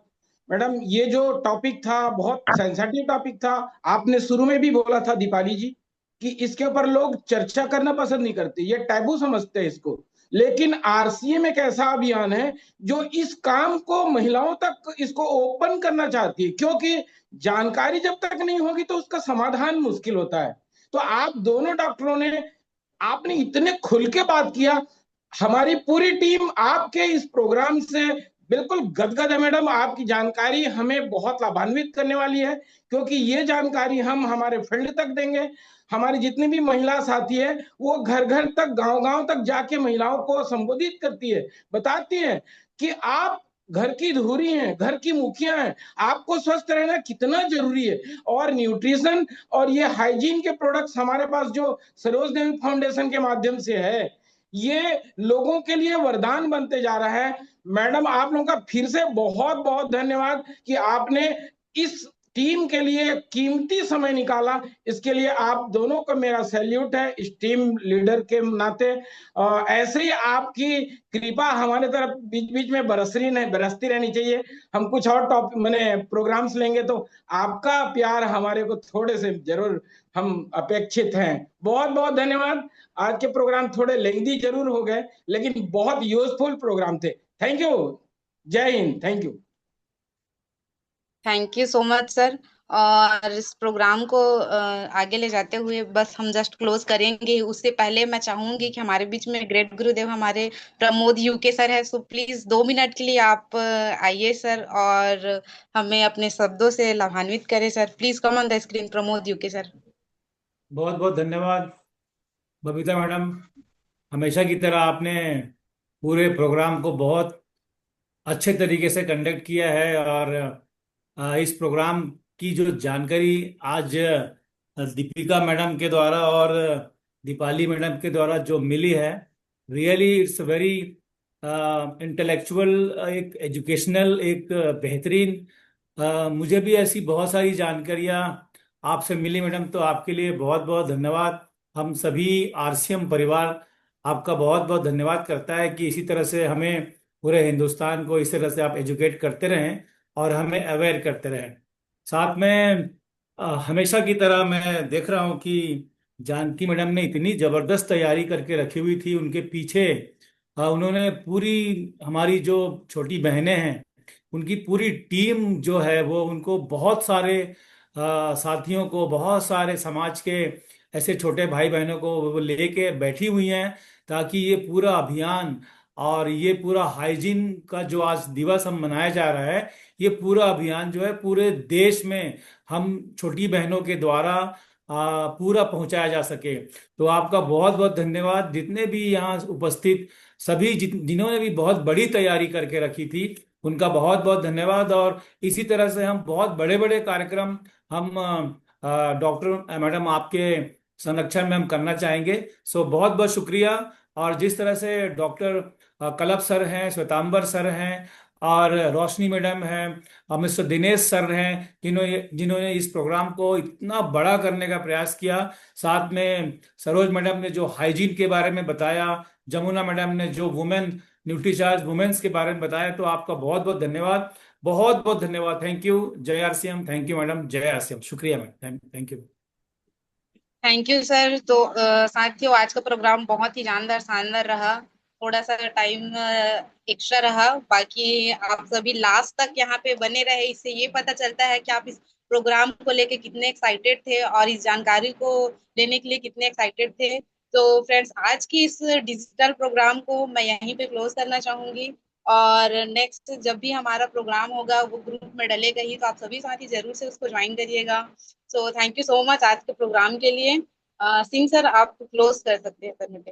मैडम, ये जो टॉपिक था बहुत सेंसिटिव टॉपिक था। आपने शुरू में भी बोला था दीपाली जी कि इसके ऊपर लोग चर्चा करना पसंद नहीं करते, ये टैबू समझते हैं इसको। लेकिन आरसीएम एक ऐसा अभियान है जो इस काम को महिलाओं तक इसको ओपन करना चाहती है, क्योंकि जानकारी जब तक नहीं होगी तो उसका समाधान मुश्किल होता है। तो आप दोनों डॉक्टरों ने, आपने इतने खुल के बात किया। हमारी पूरी टीम आपके इस प्रोग्राम से बिल्कुल गदगद है मैडम। आपकी जानकारी हमें बहुत लाभान्वित करने वाली है, क्योंकि ये जानकारी हम हमारे फील्ड तक देंगे। हमारी जितनी भी महिला साथी है वो घर घर तक, गांव गांव तक जाके महिलाओं को संबोधित करती है, बताती है कि आप घर की धुरी हैं, घर की मुखिया हैं, आपको स्वस्थ रहना कितना जरूरी है। और न्यूट्रिशन और ये हाइजीन के प्रोडक्ट्स हमारे पास जो सरोज देवी फाउंडेशन के माध्यम से है, ये लोगों के लिए वरदान बनते जा रहा है। मैडम, आप लोगों का फिर से बहुत बहुत धन्यवाद कि आपने इस टीम के लिए कीमती समय निकाला। इसके लिए आप दोनों को मेरा सैल्यूट है इस टीम लीडर के नाते। ऐसे ही आपकी कृपा हमारे तरफ बीच बीच में बरसती रहनी चाहिए। हम कुछ और टॉपिक मैंने प्रोग्राम्स लेंगे तो आपका प्यार हमारे को थोड़े से जरूर हम अपेक्षित हैं। बहुत बहुत धन्यवाद। आज के प्रोग्राम थोड़े लेंदी जरूर हो गए, लेकिन बहुत यूजफुल प्रोग्राम थे। Thank you. जय हिंद। Thank you. Thank you so much sir. और इस प्रोग्राम को आगे ले जाते हुए बस हम जस्ट क्लोज करेंगे। उससे पहले मैं चाहूंगी कि हमारे बीच में ग्रेट गुरुदेव हमारे प्रमोद यूके सर है। सो प्लीज 2 मिनट के लिए आप आइए सर, और हमें अपने शब्दों से लाभान्वित करें sir. Please come on the screen Pramod UK sir. बहुत बहुत धन्यवाद बबीता मैडम, हमेशा की तरह आपने पूरे प्रोग्राम को बहुत अच्छे तरीके से कंडक्ट किया है। और इस प्रोग्राम की जो जानकारी आज दीपिका मैडम के द्वारा और दीपाली मैडम के द्वारा जो मिली है, रियली इट्स वेरी इंटेलेक्चुअल, एक एजुकेशनल, एक बेहतरीन। मुझे भी ऐसी बहुत सारी जानकारियाँ आपसे मिली मैडम, तो आपके लिए बहुत बहुत धन्यवाद। हम सभी आरसीएम परिवार आपका बहुत बहुत धन्यवाद करता है कि इसी तरह से हमें, पूरे हिंदुस्तान को इस तरह से आप एजुकेट करते रहें और हमें अवेयर करते रहें। साथ में हमेशा की तरह मैं देख रहा हूँ कि जानकी मैडम ने इतनी जबरदस्त तैयारी करके रखी हुई थी। उनके पीछे उन्होंने पूरी, हमारी जो छोटी बहनें हैं उनकी पूरी टीम जो है वो, उनको बहुत सारे साथियों को, बहुत सारे समाज के ऐसे छोटे भाई बहनों को वो लेके बैठी हुई हैं, ताकि ये पूरा अभियान और ये पूरा हाइजीन का जो आज दिवस हम मनाया जा रहा है, ये पूरा अभियान जो है पूरे देश में हम छोटी बहनों के द्वारा पूरा पहुंचाया जा सके। तो आपका बहुत बहुत धन्यवाद। जितने भी यहाँ उपस्थित सभी जिन्होंने भी बहुत बड़ी तैयारी करके रखी थी, उनका बहुत बहुत धन्यवाद। और इसी तरह से हम बहुत बड़े बड़े कार्यक्रम हम डॉक्टर मैडम आपके संरक्षण में हम करना चाहेंगे। सो बहुत बहुत शुक्रिया। और जिस तरह से डॉक्टर कलप सर हैं, श्वेतांबर सर हैं, और रोशनी मैडम हैं, और मिस्टर दिनेश सर हैं, जिन्होंने जिन्होंने इस प्रोग्राम को इतना बड़ा करने का प्रयास किया। साथ में सरोज मैडम ने जो हाइजीन के बारे में बताया, जमुना मैडम ने जो वुमेन न्यूट्रीचार्ज वुमेन्स के बारे में बताया, तो आपका बहुत बहुत धन्यवाद, बहुत बहुत धन्यवाद। Thank you. जय आरसीएम। Thank you madam. जय आरसीएम। शुक्रिया ma'am. Thank you. Thank you sir. तो साथियों, आज का प्रोग्राम बहुत ही जानदार शानदार रहा। थोड़ा सा टाइम एक्स्ट्रा रहा, बाकी आप सभी लास्ट तक यहाँ पे बने रहे, इससे ये पता चलता है कि आप इस प्रोग्राम को लेके कितने एक्साइटेड थे और इस जानकारी को लेने के लिए कितने एक्साइटेड थे। तो फ्रेंड्स, आज की इस डिजिटल प्रोग्राम को मैं यहीं पे क्लोज करना चाहूंगी, और नेक्स्ट जब भी हमारा प्रोग्राम होगा वो ग्रुप में डलेगा ही, तो आप सभी साथी जरूर से उसको ज्वाइन करिएगा। So thank you so much आज के प्रोग्राम के लिए। सिंह सर, आप क्लोज कर सकते हैं करने पे।